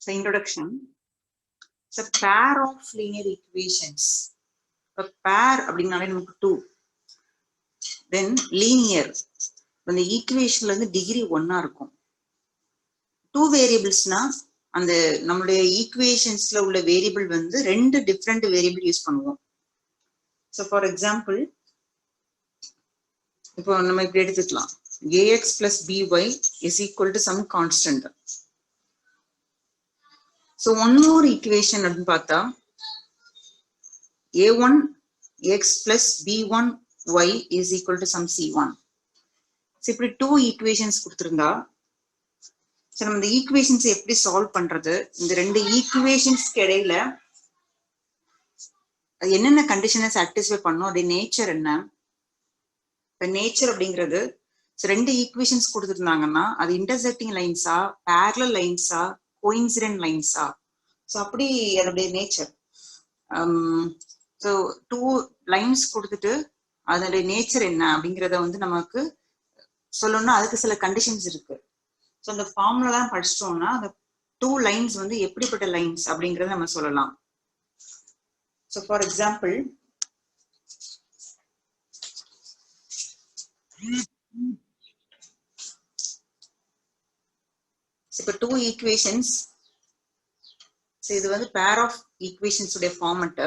So introduction. It's a pair of linear equations. A pair அப்படிங்கனாலே நமக்கு 2. Then linear. அந்த ஈக்குவேஷன்ல இருந்து degree 1 இருக்கும். 2 வேரியபிள்ஸ்னா அந்த நம்மளுடைய ஈக்குவேஷன்ஸ்ல உள்ள வேரியபிள் வந்து ரெண்டு டிஃப்ரெண்ட் வேரியபிள் யூஸ் பண்ணுவோம். So for example, இப்போ நம்ம இப்படி எடுத்துக்கலாம். ax plus by is equal to some constant. So one more equation அப்படின்னு பார்த்தா a1 x plus b1 y is equal to some c1. So இப்படி 2 ஈக்குவேஷன்ஸ் கொடுத்திருந்தா சரி நம்ம இந்த ஈக்குவேஷன்ஸ் எப்படி சால்வ் பண்றது, இந்த ரெண்டு ஈக்குவேஷன்ஸ்க்கு இடையில அது என்னென்ன கண்டிஷனை சாட்டிஸ்ஃபை பண்ணும், அப்படி நேச்சர் என்ன. இப்போ நேச்சர் அப்படிங்கிறது ரெண்டு ஈக்குவேஷன்ஸ் கொடுத்துருந்தாங்கன்னா அது இன்டர்செக்டிங் லைன்ஸா, பேரலல் லைன்ஸா, கோயின்சிடென்ட் லைன்ஸா, ஸோ அப்படி அதோடைய நேச்சர். ஸோ 2 லைன்ஸ் கொடுத்துட்டு அதோடைய நேச்சர் என்ன அப்படிங்கிறத வந்து நமக்கு சொல்லணும்னா அதுக்கு சில கண்டிஷன்ஸ் இருக்கு. ஸோ அந்த ஃபார்முலாம் படிச்சிட்டோம்னா அந்த 2 லைன்ஸ் வந்து எப்படிப்பட்ட லைன்ஸ் அப்படிங்கிறத நம்ம சொல்லலாம். ஸோ ஃபார் எக்ஸாம்பிள் இப்போ 2 ஈக்குவேஷன்ஸ், இது வந்து பேர் ஆஃப் ஈக்குவேஷன்ஸ் உடைய ஃபார்மட்.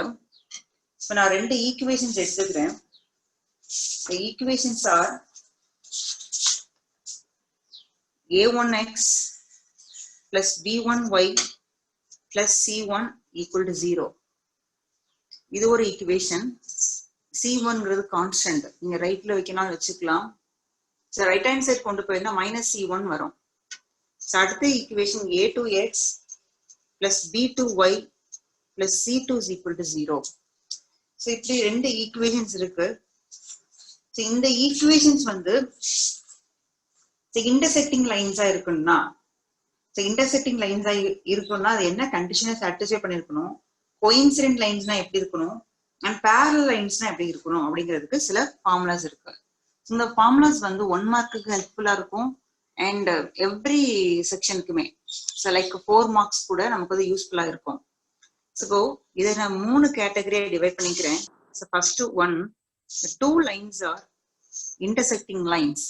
இப்போ நான் ரெண்டு ஈக்குவேஷன்ஸ் எடுத்துக்கிறேன். Equations are a1x plus b1y plus c1 equal to 0. இது ஒரு ஈக்குவேஷன். c1ங்கிறது கான்ஸ்டன்ட், நீங்க ரைட்ல வைக்கணும் வச்சுக்கலாம். ஸோ ரைட் ஹேண்ட் சைட் கொண்டு போயிருந்தா -c1 வரும். ஸோ அடுத்த equation a2x plus b2y plus c2 is equal to 0. So இப்படி ரெண்டு ஈக்குவேஷன்ஸ் இருக்கு. ஸோ இந்த ஈக்குவேஷன்ஸ் வந்து இன்டர்செக்டிங் லைன்ஸா இருக்குன்னா, இன்டர்செக்டிங் லைன்ஸா இருக்குன்னா அது என்ன கண்டிஷனை சாட்டிஸ்ஃபை பண்ணிருக்கணும், கோயின்சிடென்ட் லைன்ஸ்னா எப்படி இருக்கணும், அண்ட் பேரலல் லைன்ஸ்னா எப்படி இருக்கணும் அப்படிங்கிறதுக்கு சில ஃபார்முலாஸ் இருக்கு. இந்த ஃபார்முலாஸ் வந்து 1 மார்க்குக்கு ஹெல்ப்ஃபுல்லா இருக்கும் அண்ட் எவ்ரி செக்ஷனுக்குமே. ஸோ லைக் 4 மார்க்ஸ் கூட நமக்கு அது யூஸ்ஃபுல்லா இருக்கும். ஸோ இதை நான் 3 கேட்டகரியா டிவைட் பண்ணிக்கிறேன். So first one, 2 lines are intersecting lines.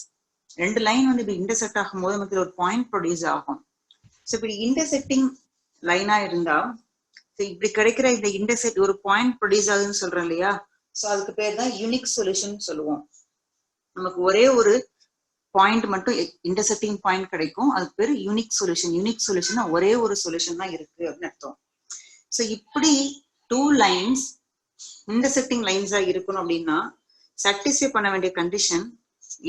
ரெண்டு லைன் வந்து இப்படி இன்டர்செக்ட் ஆகும்போது நமக்கு ஒரு பாயிண்ட் ப்ரொடியூஸ் ஆகும். ஸோ இப்படி இன்டர்செக்டிங் லைனா இருந்தா இப்படி கிடைக்கிற இந்த இன்டர்செக்ட் ஒரு பாயிண்ட் ப்ரொடியூஸ் ஆகுதுன்னு சொல்றோம் இல்லையா, ஸோ அதுக்கு பேர் தான் யூனிக் சொல்யூஷன் சொல்லுவோம். நமக்கு ஒரே ஒரு பாயிண்ட் மட்டும் இன்டர்செக்டிங் பாயிண்ட் கிடைக்கும், அதுக்கு பேர் யூனிக் சொல்யூஷன். யூனிக் சொல்யூஷன் ஒரே ஒரு சொல்யூஷன் தான் இருக்கு அப்படின்னு அர்த்தம். ஸோ இப்படி 2 லைன்ஸ் இன்டர்செக்டிங் லைன்ஸா இருக்கணும் அப்படின்னா சாட்டிஸ்ஃபை பண்ண வேண்டிய condition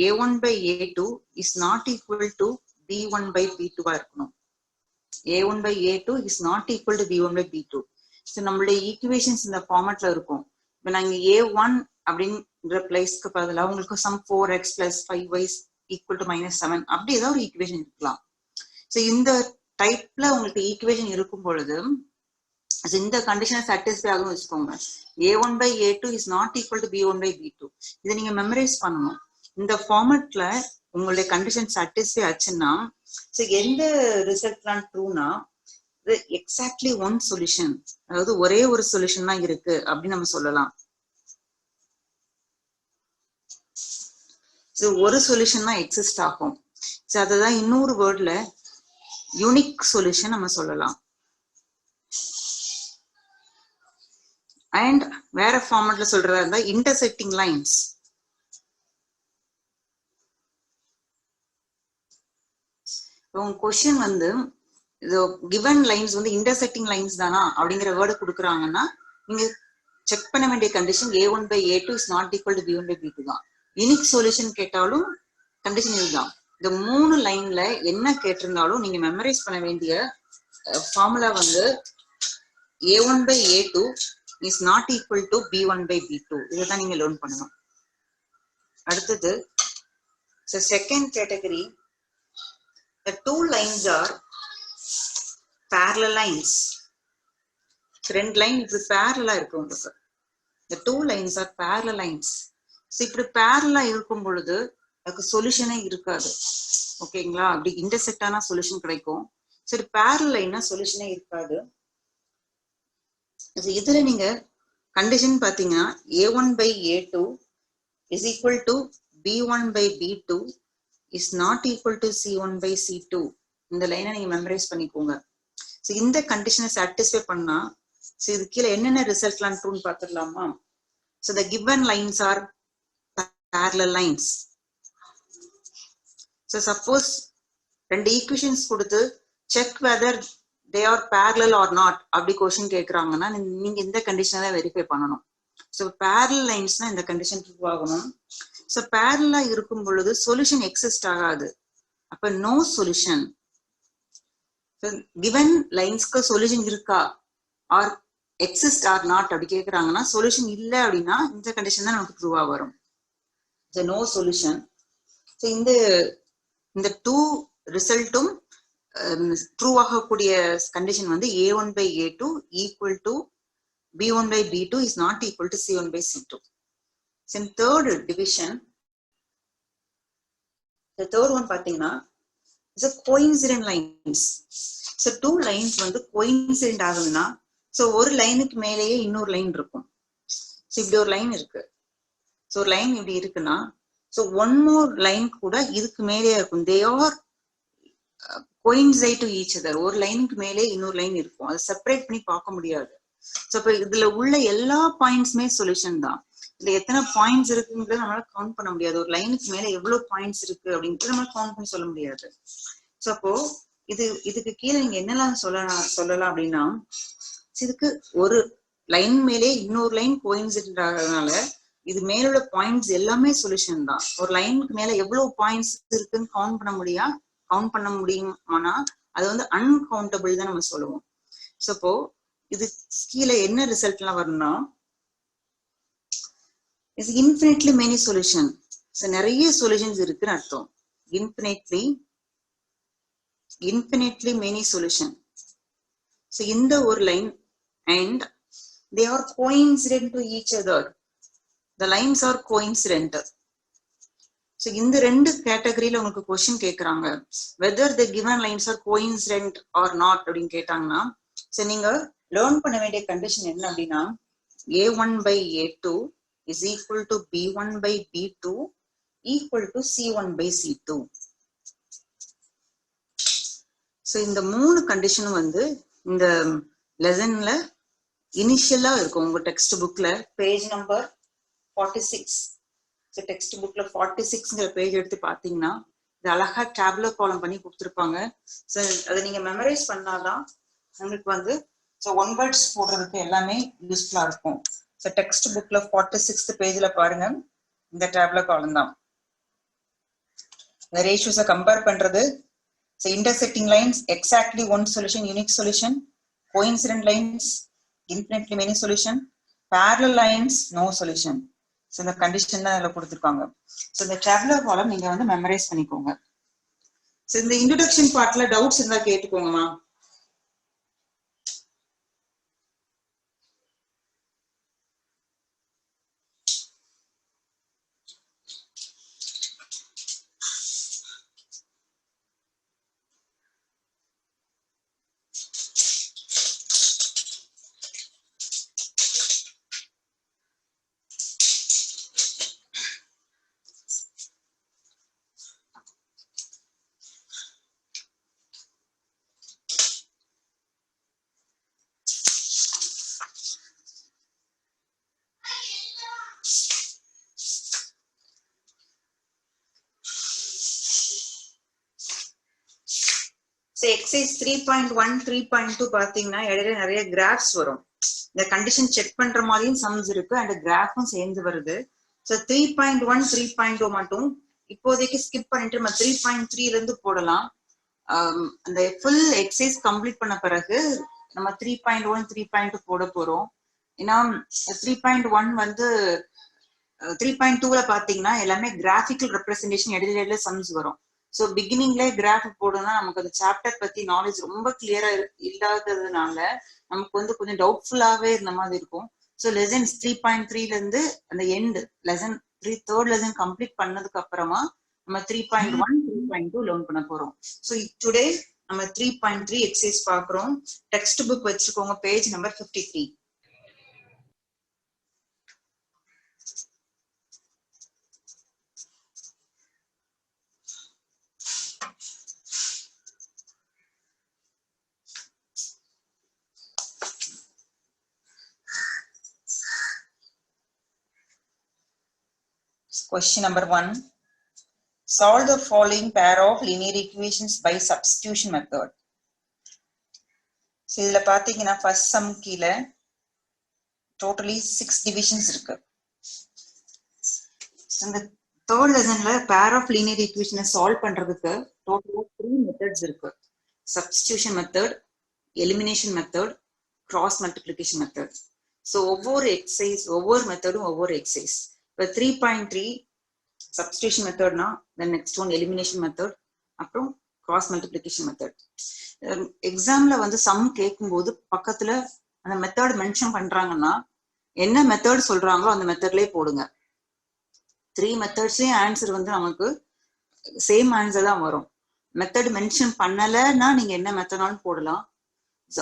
a1 by a2 is not equal to b1 by b2 இருக்கணும். a1 by a2 is not equal to b1 by b2. So நம்மளுடைய ஈக்குவேஷன்ஸ் இந்த ஃபார்மட்ல இருக்கும். இப்போ நாங்கள் a1 அப்படிங்கிற பிளேஸ்க்கு பதிலாக உங்களுக்கு some 4x plus 5y equal to -7 அப்படி ஏதாவது ஒரு ஈக்குவேஷன் இருக்கலாம். ஸோ இந்த டைப்ல உங்களுக்கு ஈக்குவேஷன் இருக்கும் பொழுது இந்த கண்டிஷனை சாட்டிஸ்ஃபை ஆகும் வச்சுக்கோங்க. a1 by a2 is not equal to b1 by b2. இதை நீங்க மெமரைஸ் பண்ணணும். இந்த ஃபார்மட்ல உங்களுடைய கண்டிஷன் சாட்டிஸ்ஃபை ஆச்சுன்னா எந்த ரிசல்ட்லாம் ட்ரூனா எக்ஸாக்ட்லி ஒன் சொல்யூஷன், அதாவது ஒரே ஒரு சொல்யூஷன் தான் இருக்கு அப்படின்னு நம்ம சொல்லலாம். ஒரு சொல்யூஷன் தான் எக்ஸிஸ்ட் ஆகும். அதுதான் இன்னொரு வேர்ட்ல யூனிக் சொல்யூஷன் நம்ம சொல்லலாம். அண்ட் வேற ஃபார்மட்ல சொல்றதா இருந்தா இன்டர்செக்டிங் லைன்ஸ். உங்க கொஸ்டின் வந்து கிவன் லைன்ஸ் வந்து இன்டர்செக்டிங் லைன்ஸ் தானா அப்படிங்கிற வேர்டு கொடுக்குறாங்கன்னா நீங்க செக் பண்ண வேண்டிய condition a1 by a2 is not equal to b1 by b2 தான். யூனிக் சொல்யூஷன் கேட்டாலும் கண்டிஷன் இதுதான். இந்த 3 லைன்ல என்ன கேட்டிருந்தாலும் நீங்க மெமரைஸ் பண்ண வேண்டிய ஃபார்முலா வந்து a1 by a2 is not equal to b1 by b2. இதைதான் நீங்க லேர்ன் பண்ணணும். அடுத்தது second category, the 2 lines are parallel lines. ரெண்டு லைன் இப்படி பேரலா இருக்கு உங்களுக்கு. the 2 lines are parallel lines. So இப்படி பேரலா இருக்கும் பொழுது அதுக்கு சொல்யூஷனே இருக்காது. ஓகேங்களா, அப்படி இன்டர்செக்டான சொல்யூஷன் கிடைக்கும். சரி பேரல் லைன்னா சொல்யூஷனே இருக்காது. இதுல நீங்க கண்டிஷன் பாத்தீங்கன்னா a1 by a2 is equal to b1 by b2 is not equal to c1 by c2. இந்த லைனை நீங்க மெமரைஸ் பண்ணிக்கோங்க. இந்த கண்டிஷனை சாட்டிஸ்ஃபை பண்ணா இது கீழே என்னென்ன ரிசல்ட்லாம் ட்ரூன்னு பார்த்துடலாமா? So the given lines are parallel lines. So suppose ரெண்டு ஈக்குவேஷன்ஸ் கொடுத்து check whether they are parallel or not அப்படி கொஸ்டின் கேட்குறாங்கன்னா நீங்க இந்த கண்டிஷனை தான் வெரிஃபை பண்ணணும். ஸோ parallel linesனா இந்த கண்டிஷன் ட்ரூ ஆகணும். ஸோ parallel இருக்கும் பொழுது சொல்யூஷன் எக்ஸிஸ்ட் ஆகாது. அப்ப நோ சொல்யூஷன். கிவன் லைன்ஸ்க்கு சொல்யூஷன் இருக்கா ஆர் எக்ஸிஸ்ட் ஆர் நாட் அப்படி கேட்குறாங்கன்னா சொல்யூஷன் இல்லை அப்படின்னா இந்த கண்டிஷன் தான் நமக்கு ட்ரூவா வரும். No solution. ஸோ இந்த டூ ரிசல்ட்டும் ட்ரூ ஆகக்கூடிய கண்டிஷன் வந்து a1 by a2 equal to b1 by b2 is not equal to c1 by c2. So in third division, the third one பாத்தீங்கன்னா is a coincident lines. So two lines வந்து coincident ஆகுதுன்னா so ஒரு லைனுக்கு மேலேயே இன்னொரு line இருக்கும். So இப்படி ஒரு லைன் இருக்கு. So ஒரு லைன் இப்படி இருக்குன்னா so one more லைன் கூட இதுக்கு மேலேயே இருக்கும். They are coincide to each other. ஒரு லைனுக்கு மேலே இன்னொரு லைன் இருக்கும். அதை செப்பரேட் பண்ணி பார்க்க முடியாது. ஸோ இப்போ இதுல உள்ள எல்லா பாயிண்ட்ஸுமே சொல்யூஷன் தான். இதுல எத்தனை பாயிண்ட்ஸ் இருக்குங்கிறத நம்மளால கவுண்ட் பண்ண முடியாது. ஒரு லைனுக்கு மேல எவ்வளவு பாயிண்ட்ஸ் இருக்கு அப்படின்றது நம்மளால கவுண்ட் பண்ணி சொல்ல முடியாது. ஸோ அப்போ இதுக்கு கீழே நீங்க என்னெல்லாம் சொல்லலாம் அப்படின்னா இதுக்கு ஒரு லைன் மேலே இன்னொரு லைன் கோயின்சிடென்ட் ஆகிறதுனால இது மேலுள்ள பாயிண்ட்ஸ் எல்லாமே சொல்யூஷன் தான். ஒரு லைனுக்கு மேல எவ்வளவு பாயிண்ட்ஸ் இருக்குன்னு கவுண்ட் பண்ண முடியுமானா அது வந்து அன்கவுண்டபிள் தான் நம்ம சொல்லுவோம். ஸோ அப்போ இது கீழே என்ன ரிசல்ட் எல்லாம் வரும்னா இஸ் இன்ஃபினிட்லி மெனி சொல்யூஷன். நிறைய சொல்யூஷன்ஸ் இருக்குன்னு அர்த்தம். Infinitely many solution. ஸோ இந்த ஒரு line and they are coincident to each other. The lines are coincident. So இந்த ரெண்டு கேட்டகரியில உங்களுக்கு கொஸ்டின் கேட்கறாங்க whether the given lines are coincident or not அப்படின்னு கேட்டாங்கன்னா சோ நீங்க லேர்ன் பண்ண வேண்டிய கண்டிஷன் என்ன அப்படின்னா a1 by a2 is equal to b1 by b2 equal to c1 by c2. So இந்த மூணு கண்டிஷனும் வந்து இந்த லெசன்ல இனிஷியலா இருக்கும். உங்க டெக்ஸ்ட் புக்ல பேஜ் நம்பர் 46. டெக்ஸ்ட் புக்ல 46ங்கிற பேஜ் எடுத்து பாத்தீங்கன்னா இது அழகா டேப்லர் காலம் பண்ணி கொடுத்துருப்பாங்க. ஸோ அதை நீங்க மெமரைஸ் பண்ணாதான் உங்களுக்கு வந்து ஒன் வேர்ட்ஸ் போடுறதுக்கு எல்லாமே யூஸ்ஃபுல்லா இருக்கும். ஸோ டெக்ஸ்ட் புக்ல 46th பேஜ்ல பாருங்க, இந்த டேப்லர் காலம் தான். இந்த ரேஷியோஸை கம்பேர் பண்றது. So intersecting lines exactly one solution, unique solution. Coincident lines infinitely many solution. Parallel lines no solution. So இந்த கண்டிஷன் தான் அதில் கொடுத்துருக்காங்க. ஸோ இந்த டேப்லர் காலம் நீங்க வந்து மெமரைஸ் பண்ணிக்கோங்க. ஸோ இந்த இன்ட்ரோடக்ஷன் பார்ட்ல டவுட்ஸ் இருந்தா கேட்டுக்கோங்கம்மா. எக்ஸசைஸ் 3.1 3.2 பாத்தீங்கன்னா இடையில நிறைய கிராஃப்ஸ் வரும். இந்த கண்டிஷன் செக் பண்ற மாதிரியும் சம்ஸ் இருக்கு அண்ட் கிராஃபும் சேர்ந்து வருது. ஸோ 3.1 3.2 மட்டும் இப்போதைக்கு ஸ்கிப் பண்ணிட்டு நம்ம 3.3ல இருந்து போடலாம். அந்த ஃபுல் எக்ஸசைஸ் கம்ப்ளீட் பண்ண பிறகு நம்ம 3.1 3.2 போட போறோம். ஏன்னா 3.1 வந்து 3.2ல பாத்தீங்கன்னா எல்லாமே கிராஃபிக்கல் ரெப்ரஸன்டேஷன் இடையில சம்ஸ் வரும். ஸோ பிகினிங்ல கிராஃப் போடணும்னா நமக்கு அந்த சாப்டர் பத்தி நாலேஜ் ரொம்ப கிளியரா இல்லாததுனால நமக்கு வந்து கொஞ்சம் டவுட்ஃபுல்லாவே இருந்த மாதிரி இருக்கும். ஸோ லெசன்ஸ் 3.3ல இருந்து அந்த end lesson third lesson complete பண்ணதுக்கு அப்புறமா நம்ம 3.1 3.2 லேர்ன் பண்ண போறோம். ஸோ டுடே நம்ம 3.3 எக்ஸசைஸ் பார்க்கிறோம். டெக்ஸ்ட் புக் வச்சுக்கோங்க, page number 53. Question number 1. Solve the following pair of linear equations by substitution method. So இதுல பாத்தீங்கன்னா first sum கீழ totally 6 divisions இருக்கு. இந்த third lessonல pair of linear equations solve பண்றதுக்கு total 3 methods இருக்கு. Substitution method, elimination method, cross multiplication method. So ஒவ்வொரு exercise ஒவ்வொரு மெத்தடும் ஒவ்வொரு exercise. இப்போ 3.3 substitution method na, the next one elimination method, அப்புறம் cross multiplication method. எக்ஸாம்ல வந்து சம் கேட்கும்போது பக்கத்துல அந்த மெத்தட் மென்ஷன் பண்றாங்கன்னா என்ன மெத்தட் சொல்றாங்களோ அந்த மெத்தட்லயே போடுங்க. 3 மெத்தட்ஸ்லயும் ஆன்சர் வந்து நமக்கு சேம் ஆன்சர் தான் வரும். மெத்தட் மென்ஷன் பண்ணலன்னா நீங்க என்ன மெத்தடாலும் போடலாம்.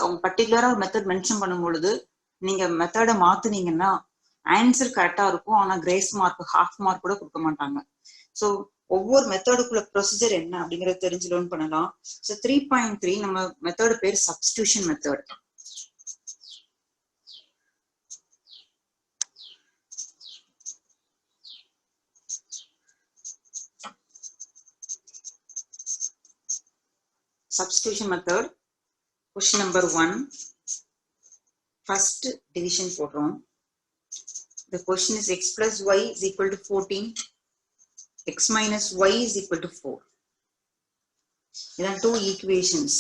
அவங்க பர்டிகுலரா ஒரு மெத்தட் மென்ஷன் பண்ணும் பொழுது நீங்க மெத்தடை மாத்துனீங்கன்னா ஆன்சர் கரெக்டா இருக்கும். ஆனா கிரேஸ் மார்க், ஹாஃப் மார்க் கூட கொடுக்க மாட்டாங்க. ஸோ ஒவ்வொரு மெத்தடுக்குள்ள ப்ரொசீஜர் என்ன அப்படிங்கறத தெரிஞ்சு லேர்ன் பண்ணலாம். ஸோ 3.3 நம்ம மெத்தட் பேர் substitution method. Substitution method question number 1 first division போடுறோம். The question is x plus y is equal to 14, x minus y is equal to 4. இதான் 2 equations.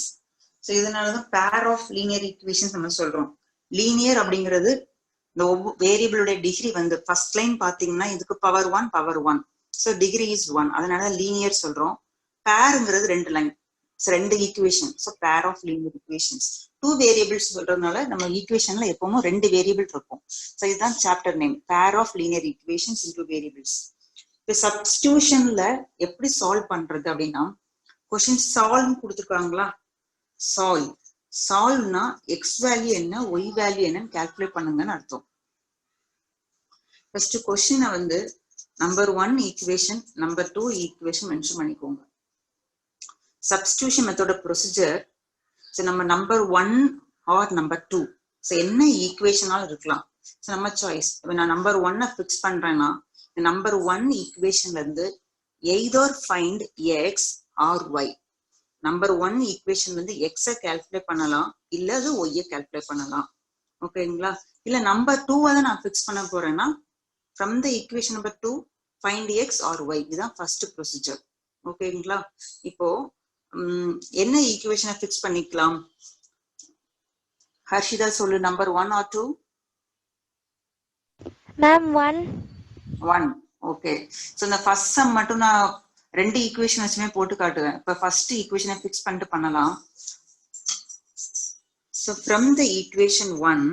So இதனாலதான் pair of linear equations நம்ம சொல்றோம். linear அப்படிங்கிறது இந்த வேரியபிளோட degree வந்து first line பாத்தீங்கன்னா இதுக்கு power 1 power 1. So degree is 1. அதனால linear சொல்றோம். பேருங்கிறது 2 line, 2 equation. So pair of linear equations. 2 variables சொல்றதுனால நம்ம ஈக்குவேஷன்ல எப்பவும் 2 வேரியபிள் இருக்கும். ஸோ இதுதான் chapter name, pair of linear equations into variables. இப்போ சப்ஸ்டிடியூஷன்ல எப்படி சால்வ் பண்றது அப்படின்னா, கொஸ்டின் சால்வ் கொடுத்துருக்காங்களா, சால்வ்னா எக்ஸ் வேல்யூ என்ன ஒய் வேல்யூ என்னன்னு கால்குலேட் பண்ணுங்கன்னு அர்த்தம். ஃபர்ஸ்ட் கொஸ்டினை வந்து number 1 equation, number 2 equation mention பண்ணிக்கோங்க. சப்ஸ்டிடியூஷன் மெத்தோட ப்ரொசீஜர், நம்ம நம்பர் 1 ஆர் நம்பர் 2, என்ன ஈக்குவேஷனாலும் இருக்கலாம். நம்ம சாய்ஸ். நான் நம்பர் 1 ஃபிக்ஸ் பண்றேன்னா நம்பர் 1 ஈக்குவேஷன்ல இருந்து either find X or y. Number 1 ஈக்குவேஷன்ல இருந்து எக்ஸை கால்குலேட் பண்ணலாம், இல்ல அது ஒய்யை கால்குலேட் பண்ணலாம். ஓகேங்களா? இல்ல நம்பர் 2 தான் நான் ஃபிக்ஸ் பண்ண போறேன்னா from the equation number 2 find X or Y. இதுதான் ஃபர்ஸ்ட் ப்ரொசீஜர். ஓகேங்களா? இப்போ என்ன ஈக்குவேஷனை ஃபிக்ஸ் பண்ணிக்கலாம்? ஹர்ஷிதா சொல்லு, number 1 or 2? Ma'am 1. 1. Okay. So இந்த ஃபர்ஸ்ட் சம் மட்டும் நான் 2 ஈக்குவேஷன் வச்சுமே போட்டு காட்டுவேன். இப்ப ஃபர்ஸ்ட் ஈக்குவேஷனை ஃபிக்ஸ் பண்ணிட்டு பண்ணலாம். So from the equation 1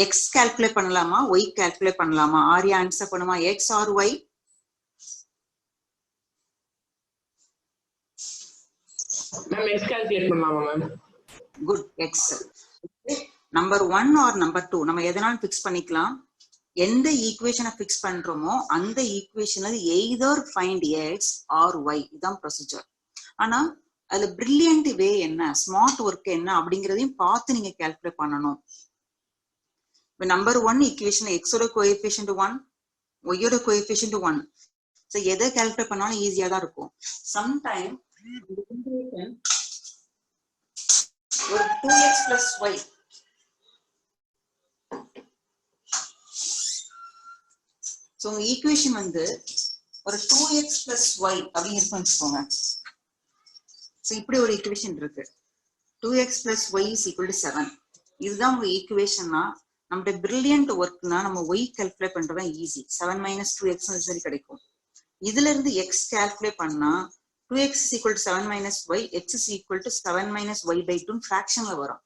X calculate பண்ணலாமா ஒய் கால்குலேட் பண்ணலாமா? ஆரியா ஆன்சர் பண்ணுமா? X or Y? Ma'am X calculate பண்ணலாமா ma'am? Good, X. Number 1 or number 2 நம்ம எதனாலும் ஃபிக்ஸ் பண்ணிக்கலாம். எந்த ஈக்குவேஷனை ஃபிக்ஸ் பண்றோமோ அந்த ஈக்குவேஷன்ல either find X or Y. இதுதான் ப்ரொசீஜர். ஆனா அதுல பிரில்லியன்ட் வே என்ன, ஸ்மார்ட் ஒர்க் என்ன அப்படிங்கிறதையும் பார்த்து நீங்க கால்குலேட் பண்ணணும். இப்ப நம்பர் 1 ஈக்குவேஷன்ல எக்ஸோட கோஎஃபிஷியன்ட் 1, ஒய்யோட கோஎஃபிஷியன்ட் 1. ஸோ எதை கால்குலேட் பண்ணாலும் ஈஸியா தான் இருக்கும். சம்டைம் ஒரு 2x plus y சோ உங்க ஈக்குவேஷன் வந்து ஒரு 2x plus y அப்படி இருக்குன்னு வச்சுக்கோங்க. சோ இப்படி ஒரு ஈக்குவேஷன் இருக்கு. 2x plus y is equal to 7. இதுதான் உங்க ஈக்குவேஷன்னா நம்மளுடைய பிரில்லியன்ட் ஒர்க்னா நம்ம y கால்குலேட் பண்றதா ஈஸி. 7 minus 2x சரி கிடைக்கும். இதுல இருந்து x கால்குலேட் பண்ணா 2x is equal to 7 minus y, x is equal to 7 minus y by 2 ஃபிராக்ஷன்ல வரும்.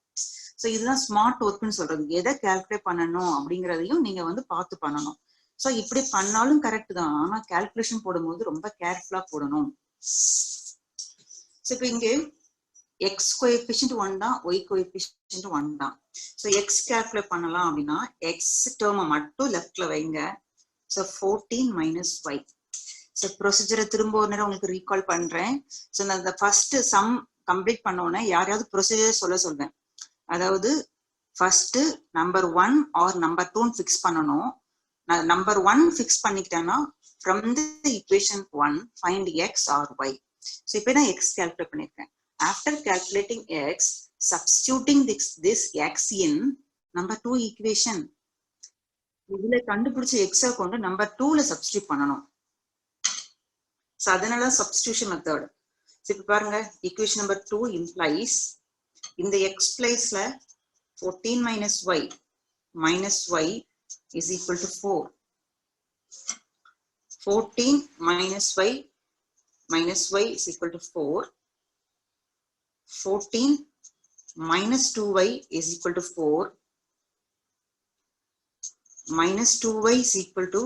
சோ இதுதான் ஸ்மார்ட் ஒர்க்னு சொல்றது. எதை கால்குலேட் பண்ணணும் அப்படிங்கறதையும் நீங்க வந்து பார்த்து பண்ணணும். சோ இப்படி பண்ணாலும் கரெக்ட் தான், ஆனா கால்குலேஷன் போடும்போது ரொம்ப கேர்ஃபுல்லா போடணும். ஸோ இப்போ இங்கே எக்ஸ் கோஎஃபிஷியன்ட் 1 தான், ஒய் கோஎஃபிஷியன்ட் 1 தான். ஸோ எக்ஸ் கால்குலேட் பண்ணலாம் அப்படின்னா எக்ஸ் டேர்மை மட்டும் லெஃப்ட்ல வைங்க. So 14 minus y. ஸோ ப்ரொசீஜரை திரும்ப ஒரு நேரம் உங்களுக்கு ரீகால் பண்றேன். ஸோ நான் இந்த ஃபர்ஸ்ட் சம் கம்ப்ளீட் பண்ண உடனே யாரையாவது ப்ரொசீஜர் சொல்வேன். அதாவது first number 1 or number 2 fix பண்ணணும். நான் நம்பர் 1 ஃபிக்ஸ் பண்ணிக்கிட்டேன்னா from the equation 1 find X or Y. So இப்போ நான் எக்ஸ் கால்குலேட் பண்ணியிருக்கேன். After calculating X, substituting this X in number 2 equation. இதுல கண்டுபிடிச்ச எக்ஸை கொண்டு நம்பர் 2ல சப்ஸ்டியூட் பண்ணணும். ஸோ அதனால சப்ஸ்டியூஷன் மெத்தட். இப்போ பாருங்க, ஈக்குவேஷன் நம்பர் 2 இம்ப்ளைஸ் இந்த எக்ஸ் பிளேஸ்ல 14 minus y is equal to 4. 14 minus y is equal to 4. 14 minus 2y is equal to 4. Minus 2y is equal to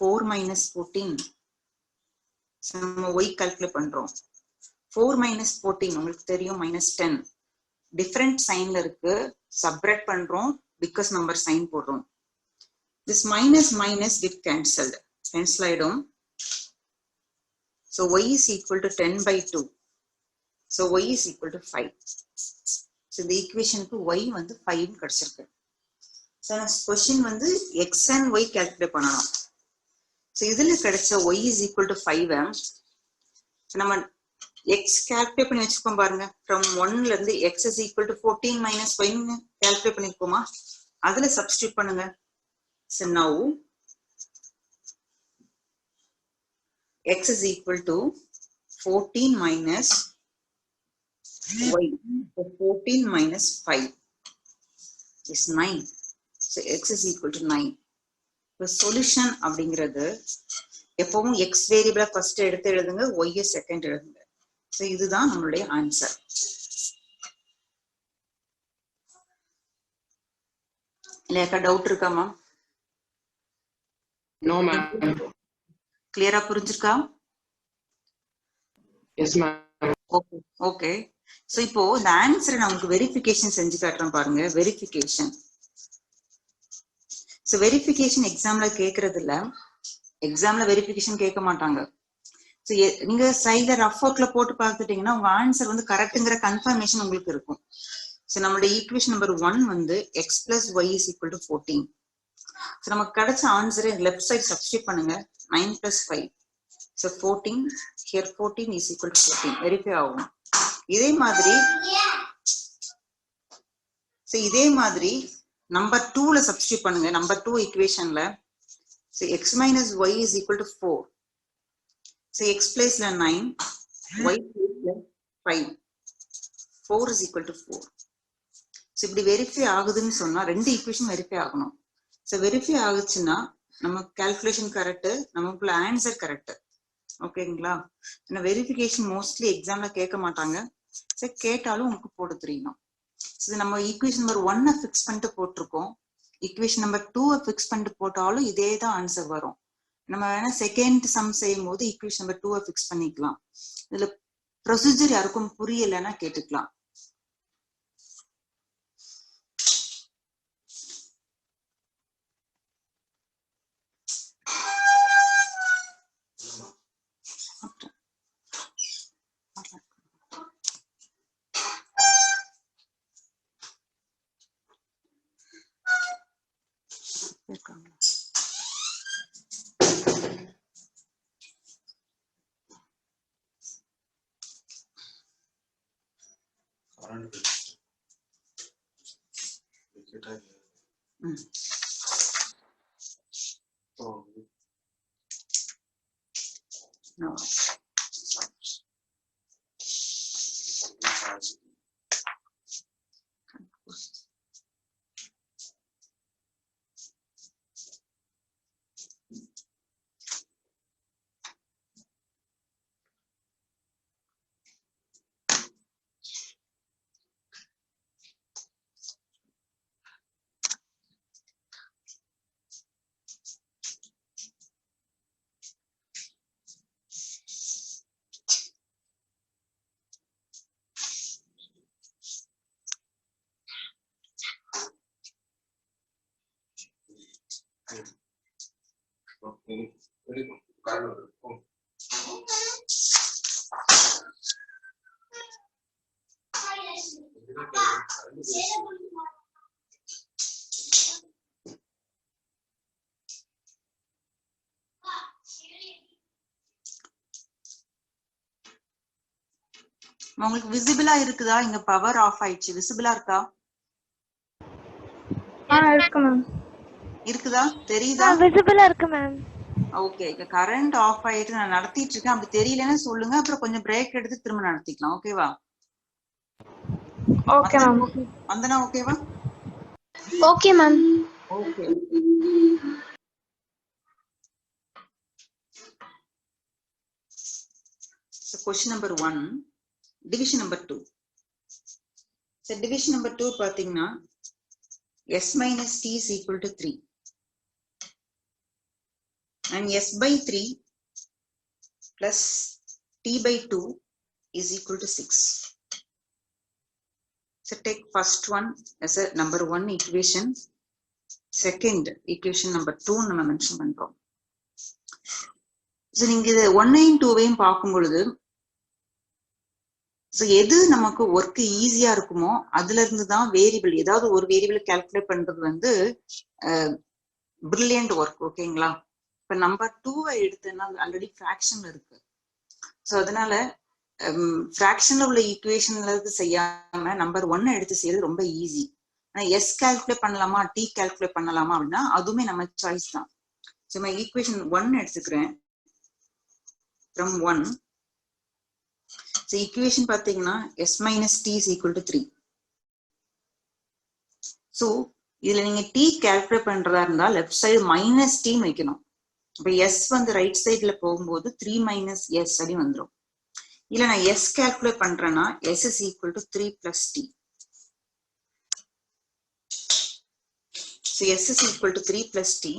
4 minus 14. So நம்ம y calculate பண்றோம். 4 minus 14 உங்களுக்கு தெரியும் minus 10. Different சைன்ல இருக்கு, subtract பண்றோம், because number sign போடுறோம். This minus minus get cancel ஆயிடும். So y is equal to 10/2. So y is equal to 5. So இந்த ஈக்குவேஷனுக்கு y வந்து 5 கிடைச்சிருக்கு. ஸோ கொஸ்டின் வந்து x and y கால்குலேட் பண்ணலாம். ஸோ இதுல கிடைச்ச y is equal to 5. நம்ம x கால்குலேட் பண்ணி வச்சுக்கோம் பாருங்க. from 1ல இருந்து x is equal to 14 minus y calculate பண்ணிருக்கோமா, அதுல சப்ஸ்டிட்யூட் பண்ணுங்க. so now x is equal to 14 minus y. so 14 minus 5 is 9. so x is equal to 9. இப்போ solution அப்படிங்கிறது எப்பவும் x வேரியபிளா ஃபர்ஸ்ட் எடுத்து எழுதுங்க, y செகண்ட் எழுதுங்க. So இதுதான் நம்மளுடைய ஆன்சர். இல்லையா, டவுட் இருக்கா மேம்? No ma'am. கிளியரா புரிஞ்சிருக்கா? Yes ma'am. Okay okay. So இப்போ இந்த ஆன்சரை நான் உங்களுக்கு வெரிஃபிகேஷன் செஞ்சு காட்டுறேன் பாருங்க. வெரிஃபிகேஷன். சோ வெரிஃபிகேஷன் எக்ஸாம்ல கேக்குறது இல்ல. எக்ஸாம்ல வெரிஃபிகேஷன் கேட்க மாட்டாங்க. நீங்க சைட்ல ரஃப் ஒர்க்ல போட்டு பார்த்துட்டீங்கன்னா உங்க ஆன்சர் வந்து கரெக்ட்ங்கிற கன்ஃபர்மேஷன் உங்களுக்கு இருக்கும். சோ நம்மளுடைய ஈக்குவேஷன் நம்பர் 1 வந்து x plus y is equal to 14. So நமக்கு கிடைச்ச ஆன்சரை லெஃப்ட் சைடு சப்ஸ்டிட்யூட் பண்ணுங்க. 9 plus 5. So 14. here 14 is equal to 14. Verify ஆகும். இதே மாதிரி நம்பர் 2ல சப்ஸ்டிட்யூட் பண்ணுங்க. Number 2 ஈக்குவேஷன்ல so x minus y is equal to 4. So x place la 9, y place la 5. 4 is equal to 4. So இப்படி verify ஆகுதுன்னு சொன்னா ரெண்டு equation verify ஆகணும். So verify ஆகுச்சுன்னா நம்ம கால்குலேஷன் கரெக்ட், நமக்குள்ள ஆன்சர் கரெக்ட். ஓகேங்களா? ஏன்னா வெரிஃபிகேஷன் மோஸ்ட்லி எக்ஸாம்ல கேட்க மாட்டாங்க. சரி கேட்டாலும் உங்களுக்கு போட தெரியணும். இது நம்ம ஈக்குவேஷன் நம்பர் 1 ஃபிக்ஸ் பண்ணிட்டு போட்டிருக்கோம். ஈக்குவேஷன் நம்பர் 2 ஃபிக்ஸ் பண்ணிட்டு போட்டாலும் இதே தான் ஆன்சர் வரும். நம்ம வேணா செகண்ட் சம் செய்யும் போது ஈக்குவேஷன் நம்பர் 2 ஃபிக்ஸ் பண்ணிக்கலாம். இதுல ப்ரொசீஜர் யாருக்கும் புரியலன்னா கேட்டுக்கலாம். No. உங்களுக்கு விசிபிளா இருக்குதா? இங்க பவர் ஆஃப் ஆயிடுச்சு. விசிபிளா இருக்கா? இருக்கு மேம். இருக்குதா? தெரியுதா? விசிபிளா இருக்கு மேம். ஓகே. இங்க கரண்ட் ஆஃப் ஆயிட்டு நான் நடத்திட்டு இருக்கேன். அப்படி தெரியலன்னா சொல்லுங்க. அப்புறம் கொஞ்சம் பிரேக் எடுத்து திரும்ப நடத்திக்கலாம். ஓகேவா? Okay ma'am. வந்தனா ஓகேவா? Okay ma'am. Okay. So question number 1, division number 2. So division number 2 பாத்தீங்கன்னா s minus t is equal to 3 and s by 3 plus t by 2 is equal to 6. So take first one as a number 1 equation, second equation number 2 நம்ம mention பண்றோம். So நீங்க இது 1ஐயும் 2ஐயும் பார்க்கும் பொழுது so எது நமக்கு work ஈஸியா இருக்குமோ அதுல இருந்து தான் வேரியபிள், ஏதாவது ஒரு வேரியபிள் கால்குலேட் பண்றது வந்து பிரில்லியன்ட் ஒர்க். ஓகேங்களா? இப்ப நம்பர் 2வை எடுத்தேன்னா ஆல்ரெடி ஃபிராக்ஷன்ல இருக்கு. ஸோ அதனால ஃபிராக்ஷன்ல உள்ள ஈக்குவேஷன்ல செய்யாம நம்பர் 1 எடுத்து செய்யறது ரொம்ப ஈஸி. ஆனா எஸ் கால்குலேட் பண்ணலாமா டி கால்குலேட் பண்ணலாமா அப்படின்னா அதுவுமே நம்ம சாய்ஸ் தான். ஸோ நான் ஈக்குவேஷன் 1 எடுத்துக்கிறேன். ஃப்ரம் 1 so equation பாத்தீங்கன்னா s minus t is equal to 3. so இதுல நீங்க t calculate பண்றதா இருந்தா left side minus t வைக்கணும். அப்ப s வந்து ரைட் சைடுல போகும்போது 3 minus s அப்படி வந்துரும். இல்ல நான் s calculate பண்றேன்னா s is equal to 3 plus t. so s is equal to 3 plus t.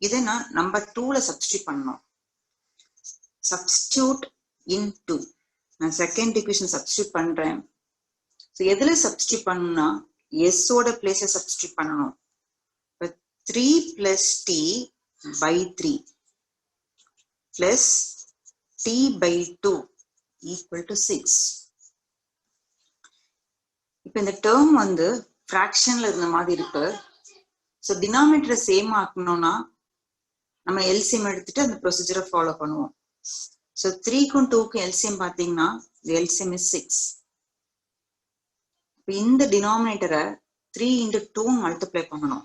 இதை நான் நம்பர் 2ல சப்ஸ்டிட்யூட் பண்ணணும். substitute into நான் செகண்ட் ஈக்குவேஷன் சப்ஸ்டிட்யூட் பண்றேன். ஸோ எதுல சப்ஸ்டிட்யூட் பண்ணணும்னா s ஓட பிளேஸ சப்ஸ்டிட்யூட் பண்ணணும். இப்போ 3 plus t by 3 plus t by 2 equal to 6. இப்போ இந்த டேர்ம் வந்து ஃபிராக்ஷன்ல இருந்த மாதிரி இருக்கு. ஸோ டினாமினேட்டரை சேம் ஆக்கணும்னா நம்ம எல்சிஎம் எடுத்துட்டு அந்த ப்ரொசீஜரை ஃபாலோ பண்ணுவோம். So 3க்கும் 2க்கும் LCM பாத்தீங்கன்னா the LCM is 6. இந்த டினாமினேட்டரை 3 into 2 மல்டிப்ளை பண்ணணும்.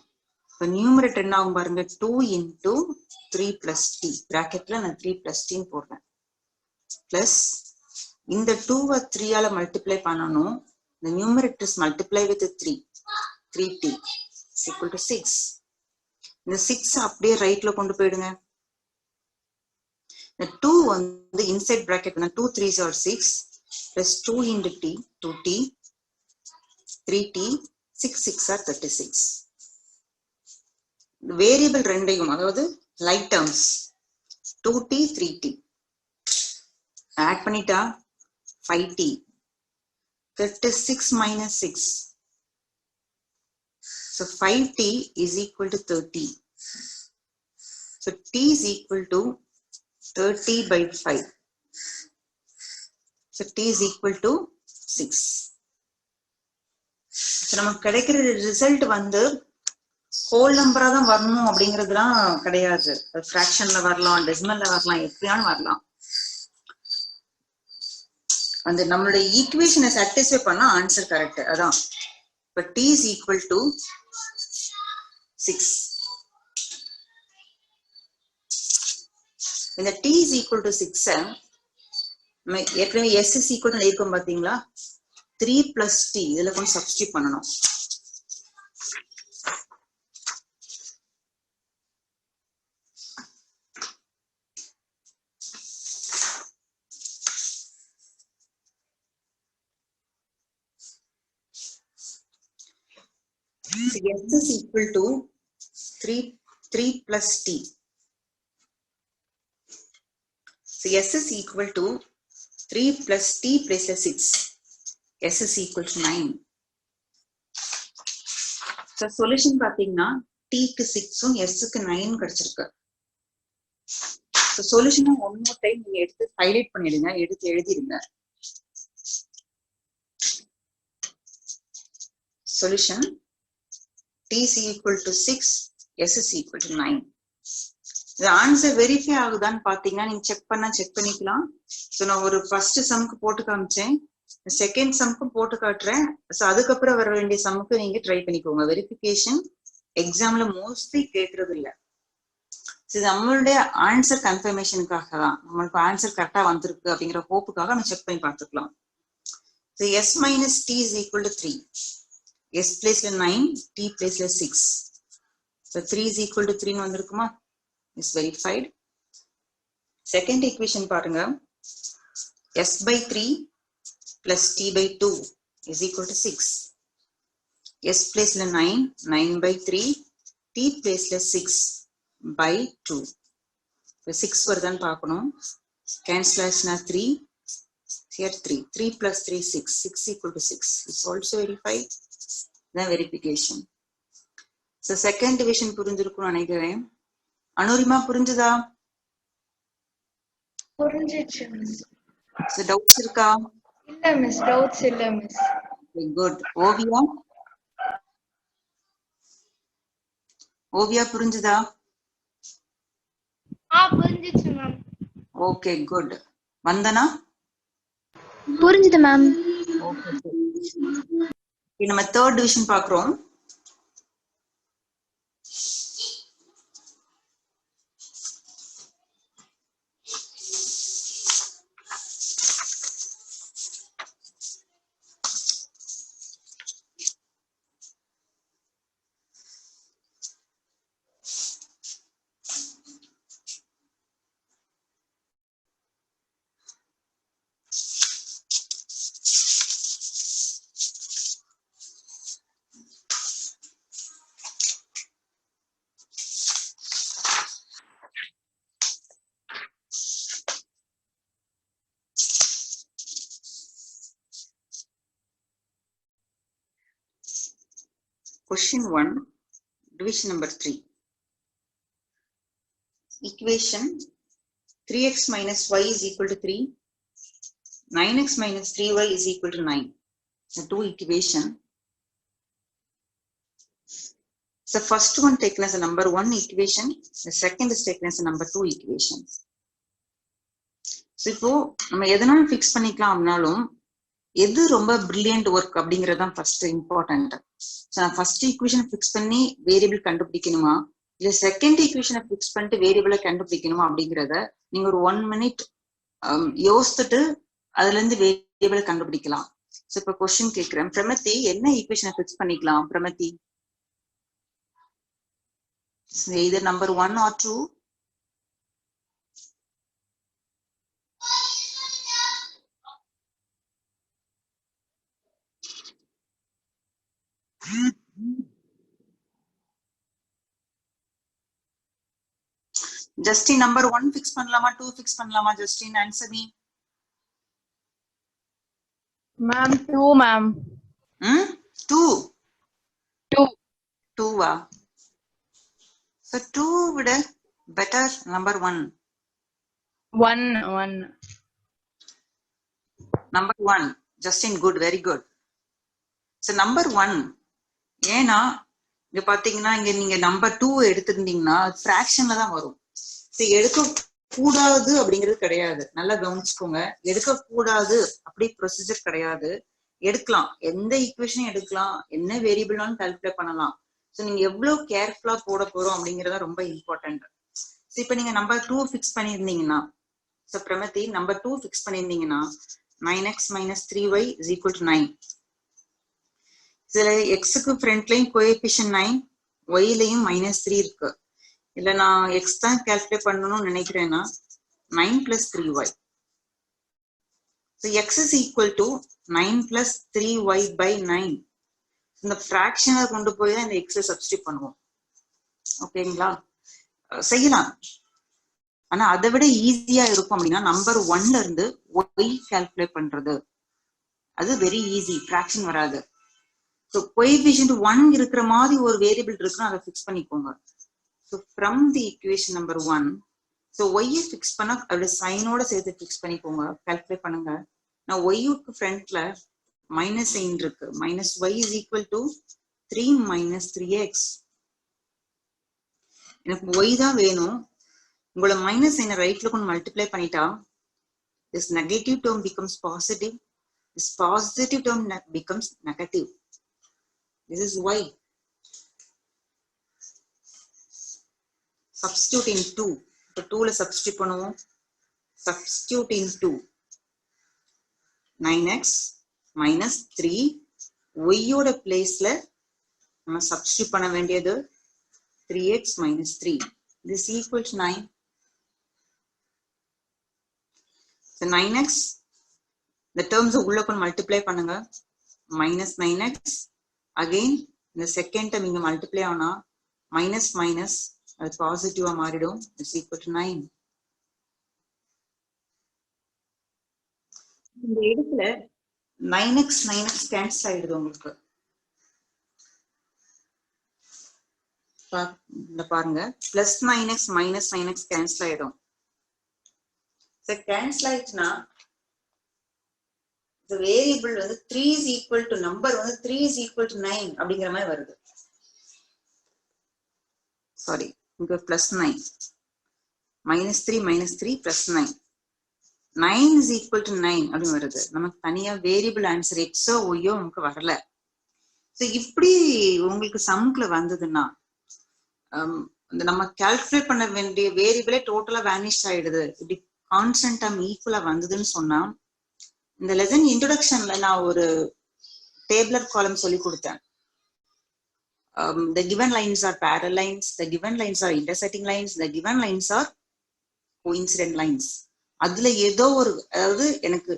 இப்போ நியூமரேட்டர் என்ன ஆகும் பாருங்க, 2 into 3 plus t பிராக்கெட்ல நான் 3 plus t போடுறேன். பிளஸ் இந்த 2வை 3ஆல மல்டிப்ளை பண்ணணும். the numerators multiply with 3t is equal to 6. இந்த 6 அப்படியே ரைட்ல கொண்டு போயிடுங்க. The 2 வந்து inside bracket 2 3s are 6 plus 2 into t 2t 3t 6 6 are 36. Variable ரெண்டையும் அதாவது like terms 2t 3t add பண்ணிட்டா 5t 36 minus 6. So 5t is equal to 30. So t is equal to 30 by 5. So t is equal to 6. So நமக்கு கிடைக்கிற result வந்து whole நம்பரா தான் வரணும் அப்படிங்கிறதுலாம் கிடையாது. ஃபிராக்ஷன்ல வரலாம், டெசிமல்ல வரலாம், எப்படியாலும் வரலாம். அந்த நம்மளுடைய ஈக்குவேஷனை சாட்டிஸ்ஃபை பண்ணா ஆன்சர் கரெக்ட். அதான் இப்ப t is equal to 6. இந்த t is equal to 6 ஏற்கனவே s is equal to இருக்கும் பாத்தீங்களா, 3 plus t இதுல கொஞ்சம் சப்ஸ்டிட்யூட் பண்ணணும். So s is equal to 3 plus t. So s is equal to 3 plus t plus 6. S is equal to 9. So solution பாத்தீங்கன்னா t க்கு 6 s க்கு 9 கிடைச்சிருக்கு. சொல்யூஷனை ஒன் மோர் டைம் நீங்க எடுத்து ஹைலைட் பண்ணிடுங்க, எடுத்து எழுதிடுங்க. Solution t is equal to 6, s is equal to 9. இந்த ஆன்சர் வெரிஃபை ஆகுதான்னு பாத்தீங்கன்னா நீங்க செக் பண்ணிக்கலாம். ஸோ நான் ஒரு ஃபர்ஸ்ட் சம்க்கு போட்டு காமிச்சேன், செகண்ட் சம்க்கும் போட்டு காட்டுறேன். ஸோ அதுக்கப்புறம் வர வேண்டிய சம்முக்கு நீங்க ட்ரை பண்ணிக்கோங்க. வெரிஃபிகேஷன் எக்ஸாம்ல மோஸ்ட்லி கேட்கறது இல்லை. இது நம்மளுடைய ஆன்சர் கன்ஃபர்மேஷனுக்காக தான், நம்மளுக்கு ஆன்சர் கரெக்டா வந்திருக்கு அப்படிங்கிற ஹோப்புக்காக நம்ம செக் பண்ணி பார்த்துக்கலாம். So s minus t is equal to 3. s பிளேஸ்ல 9, t பிளேஸ்ல 6. ஸோ 3 is equal to 3 வந்திருக்குமா? is verified. Second equation பாருங்க, s by 3 plus t by 2 is equal to 6. s பிளேஸ்ல 9, 9 by 3, t பிளேஸ்ல 6 by 2. So 6 வருதான்னு பார்க்கணும். Cancel ஆச்சுனா 3, here 3, 3 plus 3 6, 6 equal to 6. It's also verified. Then verification. So second division புரிஞ்சிருக்கும்னு நினைக்கிறேன். அனுரிமா புரிஞ்சுதா? புரிஞ்சிச்சு மிஸ். So doubts இருக்கா? இல்ல மிஸ், டவுட்ஸ் இல்ல மிஸ். Good. ஓவியா புரிஞ்சுதா? புரிஞ்சிச்சு மேம். Okay good. வந்தனா? புரிஞ்சுது மேம். ஓகே, நம்ம தேர்ட் டிவிஷன் பார்க்குறோம். Question 1, division number 3. Equation 3x minus y is equal to 3, 9x minus 3y is equal to 9. The two equation. So first one taken as a number 1 equation, the second is taken as a number 2 equation. So இப்போ நம்ம எதனால fix பண்ணிக்கலாம் அப்படினாலும் எது ரொம்ப brilliant work அப்படிங்கிறது தான் first important. So நான் ஃபர்ஸ்ட் ஈக்குவேஷனை ஃபிக்ஸ் பண்ணி வேரியபிள் கண்டுபிடிக்கணுமா, இல்லை செகண்ட் ஈக்குவேஷனை ஃபிக்ஸ் பண்ணிட்டு வேரியபிளை கண்டுபிடிக்கணுமா அப்படிங்கிறத நீங்க ஒரு 1 minute யோசிச்சுட்டு அதுல இருந்து வேரியபிளை கண்டுபிடிக்கலாம். ஸோ இப்போ கொஸ்டின் கேட்கிறேன், பிரமதி என்ன ஈக்குவேஷனை ஃபிக்ஸ் பண்ணிக்கலாம்? Pramathi, either number 1 or 2. Justin, number 1 fix பண்ணலாமா 2 fix பண்ணலாமா? Justin, answer me. Ma'am, 2 ma'am. 2 வா? So 2 விட better number 1. 1. Number 1. Justin, good, very good. So number 1, ஏன்னா இங்க பாத்தீங்கன்னா இங்க நீங்க நம்பர் 2 எடுத்திருந்தீங்கன்னா ஃபிராக்ஷன்ல தான் வரும். எடுக்க கூடாது அப்படிங்கிறது கிடையாது, நல்லா கவனிச்சுக்கோங்க. எடுக்க கூடாது அப்படி ப்ரொசீஜர் கிடையாது, எடுக்கலாம். எந்த ஈக்குவேஷனும் எடுக்கலாம், என்ன வேரியபிள்னாலும் கால்குலேட் பண்ணலாம். ஸோ நீங்க எவ்வளவு கேர்ஃபுல்லா போட போறோம் அப்படிங்கறத ரொம்ப இம்பார்ட்டன்ட். இப்ப நீங்க நம்பர் 2 ஃபிக்ஸ் பண்ணியிருந்தீங்கன்னா, ஸோ பிரமதி நம்பர் 2 ஃபிக்ஸ் பண்ணியிருந்தீங்கன்னா 9x minus 3y is equal to 9. இதுல எக்ஸுக்கு ஃப்ரண்ட்லையும் கோஎஃபிஷியன்ட் 9, ஒய்லையும் -3 இருக்கு. இல்ல நான் x தான் கால்குலேட் பண்ணணும்னு நினைக்கிறேன்னா 9 plus 3y. So x is equal to 9 plus 3y by 9. இந்த ஃபிராக்ஷனை கொண்டு போய் தான் இந்த x சப்ஸ்டிட்யூட் பண்ணுவோம். ஓகேங்களா? செய்யலாம். ஆனா அதை விட ஈஸியா இருக்கும் அப்படின்னா நம்பர் 1ல இருந்து y கால்குலேட் பண்றது, அது வெரி ஈஸி, ஃபிராக்ஷன் வராது. ஸோ கோஎஃபிஷியன்ட் 1 இருக்கிற மாதிரி ஒரு வேரியபிள் இருக்குன்னா அதை ஃபிக்ஸ் பண்ணிக்கோங்க. So from the equation number 1, so ஒய்யை ஃபிக்ஸ் பண்ணா அப்படி சைனோட சேர்த்து ஃபிக்ஸ் பண்ணிக்கோங்க, கால்குலேட் பண்ணுங்க. நான் ஒய்யுக்கு ஃப்ரண்ட்ல மைனஸ் சைன் இருக்கு. Minus y is equal to 3 minus 3x. எனக்கு ஒய் தான் வேணும். உங்களோட மைனஸ் சைனை ரைட்ல கொண்டு மல்டிப்ளை பண்ணிட்டா this negative term becomes positive, this positive term becomes negative. This is y. Substitute in 2. இப்போ 2ல substitute பண்ணுவோம். Substitute in 2. 9x minus 3 y ஓட பிளேஸ்ல நம்ம substitute பண்ண வேண்டியது 3x minus 3. This equal to 9. So 9x, the terms உள்ள கொண்டு multiply பண்ணுங்க. Minus 9x. Again, the second term இங்க multiply ஆனா minus minus அது பாசிட்டிவா மாறிடும். Is equal to 9. இந்த இடத்துல 9x cancel ஆயிடுது உங்களுக்கு. பாருங்க, plus 9x minus 9x cancel ஆயிடும். கேன்சல் ஆயிடுச்சுன்னா the variable வந்து 3 is equal to number வந்து 3 is equal to 9 அப்படிங்கிற மாதிரி வருது. சாரி, இங்க plus 9 minus 3 plus 9 9 is equal to 9 அப்படின்னு வருது. நமக்கு தனியா வேரியபிள் ஆன்சர் எக்ஸோ ஒய்யோ நமக்கு வரல. ஸோ இப்படி உங்களுக்கு சம்குல வந்ததுன்னா நம்ம கால்குலேட் பண்ண வேண்டிய வேரியபிளே டோட்டலா வேனிஷ் ஆயிடுது. இப்படி கான்ஸ்டன்ட் டேர்ம் ஈக்குவலா வந்ததுன்னு சொன்னா, இந்த லெசன் இன்ட்ரோடக்ஷன்ல நான் ஒரு டேபிளர் காலம் சொல்லி கொடுத்தேன். The given lines are parallel lines, the given lines are intersecting lines, the given lines are coincident lines. அதுல ஏதோ ஒரு, அதாவது எனக்கு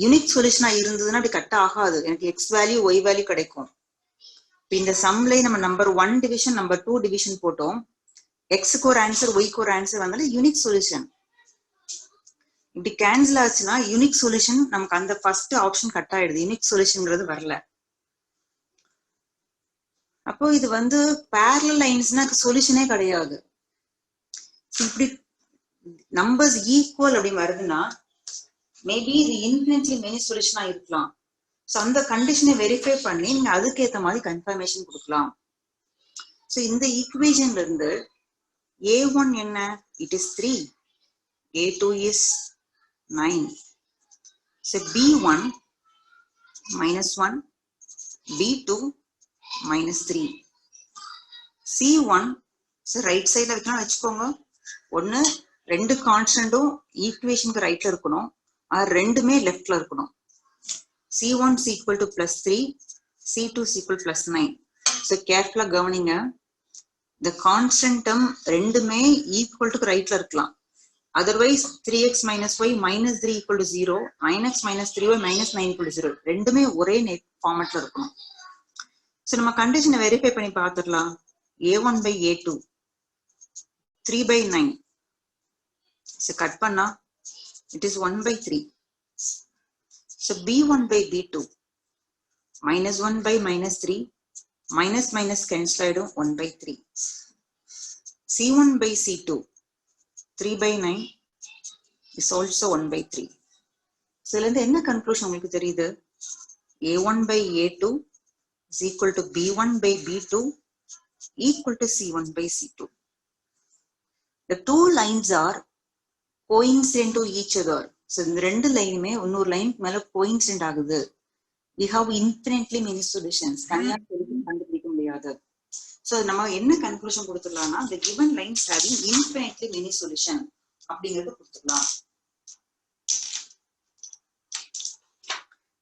யூனிக் சொல்யூஷனா இருந்ததுன்னா அப்படி கட் ஆகாது, எனக்கு எக்ஸ் வேல்யூ ஒய் வேல்யூ கிடைக்கும். இந்த சம்ல நம்ம நம்பர் 1 டிவிஷன் நம்பர் 2 டிவிஷன் போட்டோம். எக்ஸுக்கு ஒரு ஆன்சர் ஒய்க்கு ஒரு ஆன்சர் வந்தாலும் யூனிக் சொல்யூஷன். இப்படி கேன்சல் ஆச்சுன்னா யூனிக் சொல்யூஷன் நமக்கு அந்த ஃபர்ஸ்ட் ஆப்ஷன் கட் ஆயிடுது, யூனிக் சொல்யூஷன்ங்கிறது வரல. அப்போ இது வந்து parallel லைன்ஸ்னா சொல்யூஷனே கிடையாது. இப்படி நம்பர்ஸ் ஈக்குவல் அப்படி வருதுன்னா மேபி இது இன்ஃபினிட்லி மெனி சொல்யூஷனா இருக்கலாம். ஸோ அந்த கண்டிஷனை வெரிஃபை பண்ணி நீங்க அதுக்கேற்ற மாதிரி கன்ஃபர்மேஷன் கொடுக்கலாம். ஸோ இந்த ஈக்குவேஷன்ல இருந்து A1 என்ன? It is 3. A2 is 9. So B1 minus 1, B2 minus 3. C1, so right side வைக்கலாம் வச்சுக்கோங்க. ஒன்னு ரெண்டு கான்ஸ்டன்ட்டும் ஈக்குவேஷனுக்கு ரைட்ல இருக்கணும், ரெண்டுமே லெஃப்ட்ல இருக்கணும். C1 is equal to plus 3, C2 is equal to plus 9. So carefully கவனிங்க, the constant term ரெண்டுமே equal to ரைட்ல இருக்கலாம். Otherwise 3x minus y minus 3 equal to 0, 9x minus 3y minus 9 equal to 0. ரெண்டுமே ஒரே ஃபார்மட்ல இருக்கணும். ஸோ நம்ம கண்டிஷனை verify பண்ணி பார்த்துடலாம். A1 by A2 3 by 9. So cut பண்ணா it is 1 by 3. So B1 by B2 minus 1 by minus 3, minus minus cancel ஆயிடும் 1 by 3. C1 by C2 3 by 9 is also 1 by 3. So இதுல இருந்து என்ன கன்க்ளூஷன் உங்களுக்கு தெரியுது? A1 by A2 is equal to B1 by B2 equal to C1 by C2. The two lines are coincident to each other. So இந்த ரெண்டு லைனுமே இன்னொரு line மேல coincident ஆகுது. We have infinitely many solutions. தனியா கண்டுபிடிக்க முடியாது. So நம்ம என்ன conclusion கொடுத்துடலாம்னா, the given lines having infinitely many solution அப்படிங்கறது கொடுத்துடலாம்.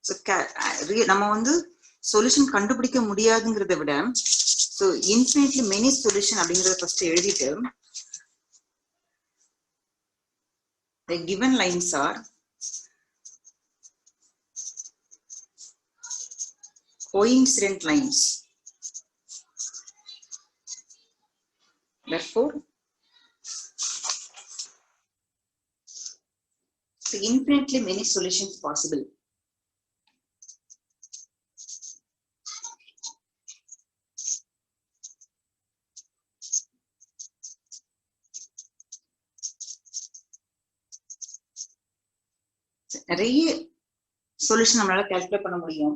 So நம்ம வந்து சொல்யூஷன் கண்டுபிடிக்க முடியாதுங்கிறத விட, so infinitely many solution அப்படிங்கறத ஃபர்ஸ்ட் எழுதிட்டு, the given lines are coincident lines. Therefore, infinitely many solutions possible. நிறைய சொல்யூஷன் நம்மளால கால்குலேட் பண்ண முடியும்.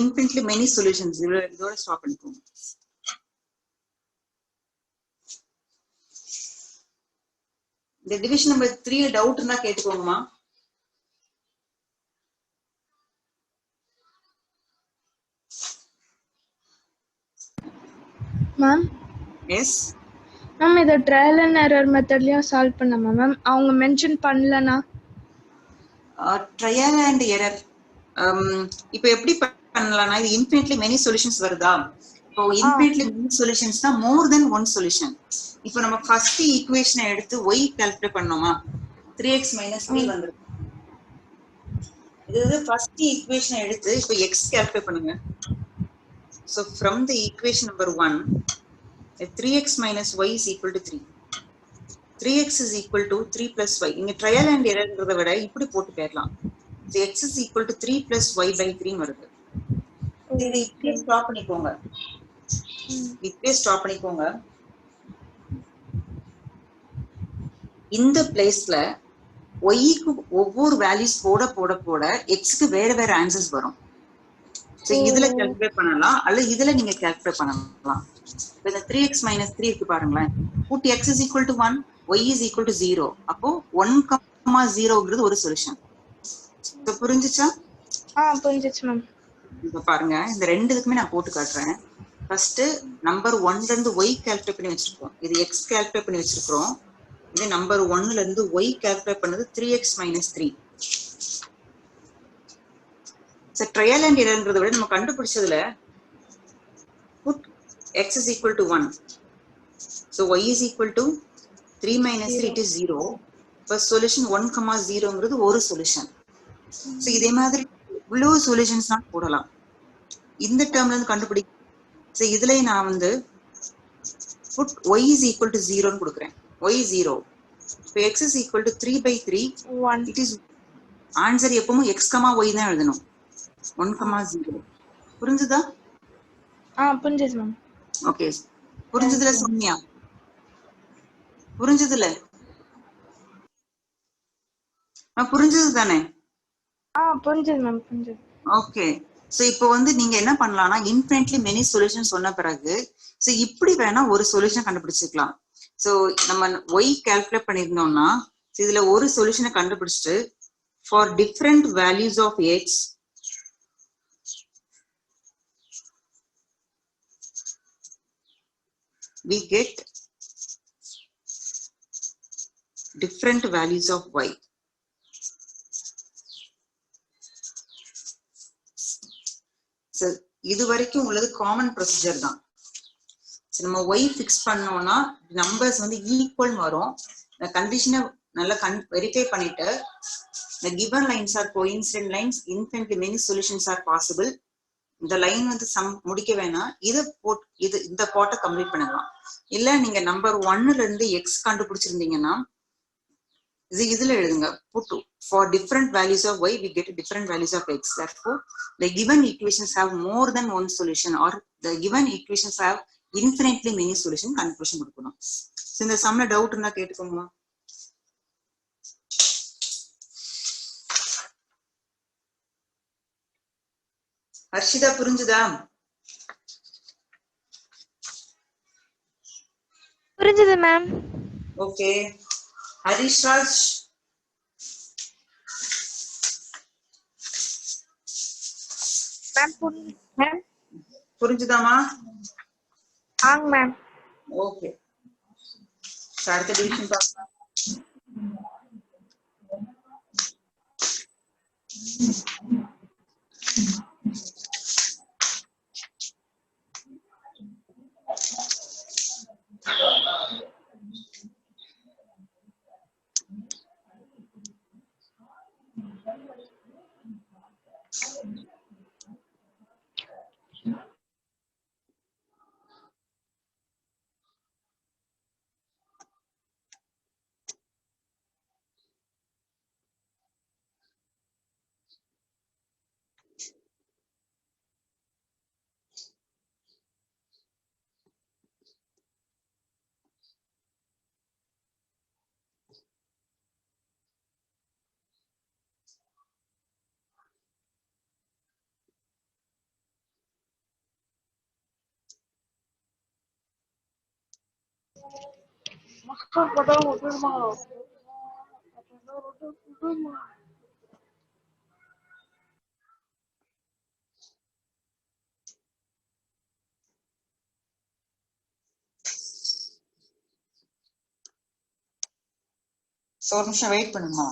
infinitely many solutions. இதோட ஸ்டாப் பண்ணிக்கோங்க. இந்த டிவிஷன் நம்பர் 3 டவுட் இருந்தா கேட்டுக்கோங்கம்மா. மேம் எஸ் மேம் இதை ட்ரையல் அண்ட் எரர் மெத்தட்லயும் சால்வ் பண்ணாமா மேம்? அவங்க மென்ஷன் பண்ணலனா? ட்ரையல் அண்ட் எரர் இப்போ எப்படி பண்ணலாம்னா இது இன்ஃபினிட்லி மெனி சொல்யூஷன்ஸ் வருதா? இப்போ இன்ஃபினிட்லி மெனி சொல்யூஷன்ஸ்னா மோர் தென் ஒன் சொல்யூஷன். இப்போ நம்ம ஃபர்ஸ்ட் ஈக்குவேஷனை எடுத்து y கால்குலேட் பண்ணோமா 3x - 3 வந்துரும். இது ஃபர்ஸ்ட் ஈக்குவேஷனை எடுத்து இப்போ x கால்குலேட் பண்ணுங்க. So from the equation number 1 3x minus y is equal to 3. 3x is equal to 3 plus y. இங்க ட்ரையல் அண்ட் எரர்ன்றதை விட இப்படி போட்டு போயிடலாம். So x is equal to 3 plus y by 3 வருது. இதை இப்படியே ஸ்டாப் பண்ணிக்கோங்க. இப்படியே ஸ்டாப் பண்ணிக்கோங்க. இந்த பிளேஸ்ல y-க்கு ஒவ்வொரு வேல்யூஸ் போட போட போட x-க்கு வேற வேற ஆன்சர்ஸ் வரும். So இதுல கால்குலேட் பண்ணலாம் அல்லது இதுல நீங்க கால்குலேட் பண்ணலாம். இந்த 3x - 3 இருக்கு பாருங்களேன். put x is equal to 1, y is equal to 0. அப்போ 1,0ங்கிறது ஒரு சொல்யூஷன். So புரிஞ்சுச்சா? புரிஞ்சிச்சு மேம். இப்ப பாருங்க இந்த ரெண்டுக்குமே நான் போட்டு காட்டுறேன். ஃபர்ஸ்ட் நம்பர் 1ல இருந்து y கால்குலேட் பண்ணி வச்சிருக்கோம். இது x கால்குலேட் பண்ணி வச்சிருக்கோம். இது நம்பர் 1ல இருந்து y கால்குலேட் பண்ணது 3x - 3. So ட்ரையல் அண்ட் எரர்ன்றதை விட நம்ம கண்டுபிடிச்சதுல put x is equal to 1. So y is equal to 3 minus 3, it is 0. First solution 1,0ங்கிறது ஒரு சொல்யூஷன். So இதே மாதிரி இவ்வளவு சொல்யூஷன்ஸ் நான் போடலாம். இந்த டேர்ம்ல இருந்து கண்டுபிடி. So இதுல நான் வந்து put y is equal to 0 ன்னு கொடுக்கிறேன். y 0. So x is equal to 3 by 3. 1. It is answer எப்பவும் x, y தான் எழுதணும். 1,0. புரிஞ்சுதா? புரிஞ்சிச்சு மேம். ஓகே. புரிஞ்சதுல சோனியா? புரிஞ்சதுல? புரிஞ்சது தானே? புரிஞ்சது மேம், புரிஞ்சது. ஓகே. சோ இப்போ வந்து நீங்க என்ன பண்ணலாம்னா இன்ஃபினிட்லி மெனி சொல்யூஷன் சொன்ன பிறகு சோ இப்படி வேணா ஒரு சொல்யூஷன் கண்டுபிடிச்சிக்கலாம். சோ நம்ம y கால்குலேட் பண்ணிருந்தோம்னா இதுல ஒரு சொல்யூஷனை கண்டுபிடிச்சிட்டு for different values of x we get different values of y. So இது வரைக்கும் உள்ளது காமன் ப்ரொசீஜர் தான். நம்ம y ஃபிக்ஸ் பண்ணோம்னா நம்பர்ஸ் வந்து ஈக்குவல் வரும். இந்த கண்டிஷனை நல்லா வெரிஃபை பண்ணிட்டு the given lines are coincident lines, infinitely many solutions are possible. இந்த லைன் வந்து முடிக்க வேணாம், இந்த பாட்டை கம்ப்ளீட் பண்ணலாம். இல்ல நீங்க நம்பர் 1ல இருந்து x கண்டுபிடிச்சிருந்தீங்கன்னா இதுல எழுதுங்க. put for different values of y we get different values of x. Therefore the given equations have more than one solution or the given equations have infinitely many solution. Conclusion கொடுக்கணும். இந்த சம்ல doubt இருந்தா கேட்டுக்கோங்க. ஹர்ஷிதா புரிஞ்சுதா? புரிஞ்சது ma'am. Okay. Harish Raj ma'am புரிஞ்சுதாமா? ஆங் ma'am. Okay. அடுத்த டிவிஷன் பார்க்கலாம். So ஒரு நிமிஷம் வெயிட் பண்ணுமா.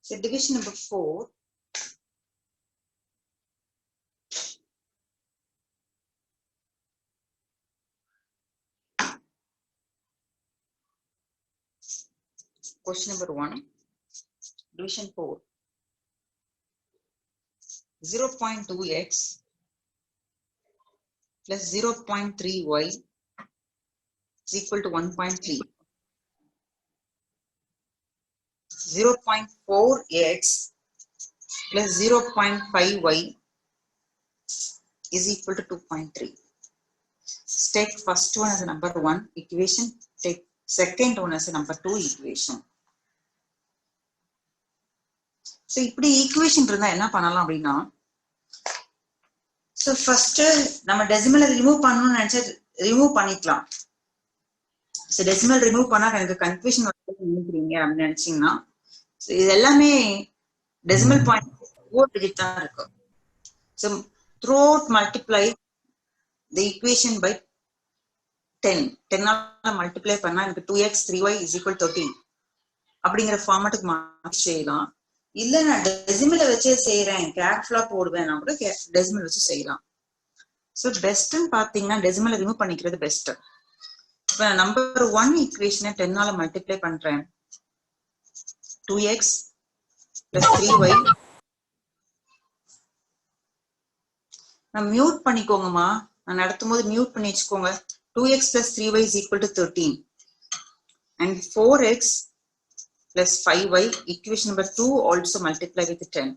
So division number 4. Question number 1. Division 4. 0.2x plus 0.3y is equal to 1.3. 0.4x plus 0.5y is equal to 2.3. Take first one as number 1 equation. Take second one as number 2 equation. So இப்படி equation இருந்தா என்ன பண்ணலாம் அப்படின்னா, so first நம்ம decimal remove பண்ணணும்னு நினைச்சா remove பண்ணிக்கலாம். So decimal remove பண்ணா எனக்கு confusion நினைக்கிறீங்க அப்படின்னு நினைச்சீங்கன்னா, so இது எல்லாமே decimal point 4 digit தான் இருக்கு. So throughout multiply the equation by 10. 10 ஆல multiply பண்ணா எனக்கு 2x 3y is equal to 13 அப்படிங்கிற ஃபார்மட்டுக்கு மாற்றி செய்யலாம். இல்ல நான் டெசிமலை வச்சே செய்யறேன், கேர்ஃபுல்லா போடுவேன் கூட டெசிமல் வச்சு செய்யலாம். ஸோ பெஸ்ட்ன்னு பாத்தீங்கன்னா டெசிமலை ரிமூவ் பண்ணிக்கிறது பெஸ்ட். இப்ப நான் நம்பர் 1 ஈக்குவேஷனை 10 ஆல மல்டிப்ளை பண்றேன். 2x plus 3y. நான் மியூட் பண்ணிக்கோங்கம்மா, நான் நடத்தும் போது மியூட் பண்ணி வச்சுக்கோங்க. 2x plus 3y is equal to 13 and 4x plus 5y, equation number 2 also multiply with 10.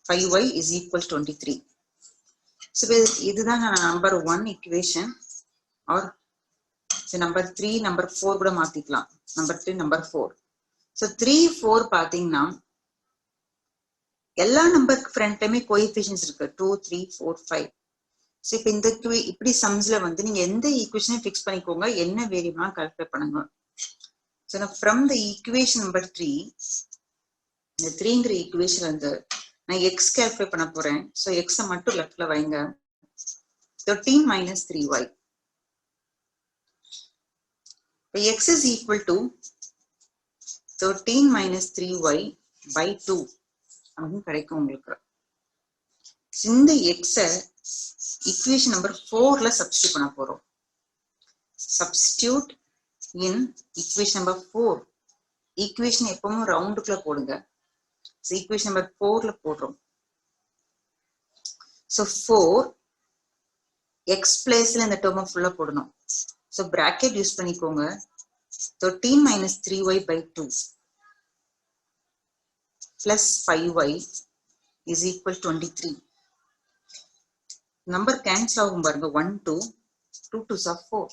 5y is equal to 23. So இதுதான் number 1 equation, or so number 3 number 4 கூட மாத்திக்கலாம். number 3 number 4. So 3 4 பாத்தீங்கன்னா எல்லா நம்பருக்கு ஃப்ரண்ட்லயுமே கோஎஃபிஷியன்ட்ஸ் இருக்கு. 2 3 4 5. So இப்ப இந்த இப்படி சம்ஸ்ல வந்து நீங்க எந்த ஈக்குவேஷனையும் ஃபிக்ஸ் பண்ணிக்கோங்க, என்ன வேரியபிளா கால்குலேட் பண்ணுங்க. So now from the equation number 3, இந்த 3ங்கிற equation வந்து நான் x கால்குலேட் பண்ண போறேன். So x மட்டும் லெஃப்ட்ல வைங்க. 13 minus 3y. x is equal to 13 minus 3y by 2 அப்படின்னு கிடைக்கும் உங்களுக்கு. இந்த x equation number 4ல சப்ஸ்டிட்யூட் பண்ண போறோம். Substitute in equation number 4. equation எப்பவும் ரவுண்டுக்குள்ள போடுங்க. So equation number 4ல போடுறோம். So 4 x பிளேஸ்ல இந்த டேர்ம் ஃபுல்லா போடணும். So bracket யூஸ் பண்ணிக்கோங்க. 13 minus 3y by 2 plus 5y is equal to 23. number cancel ஆகும் பாருங்க 1 2 2 2s are 4.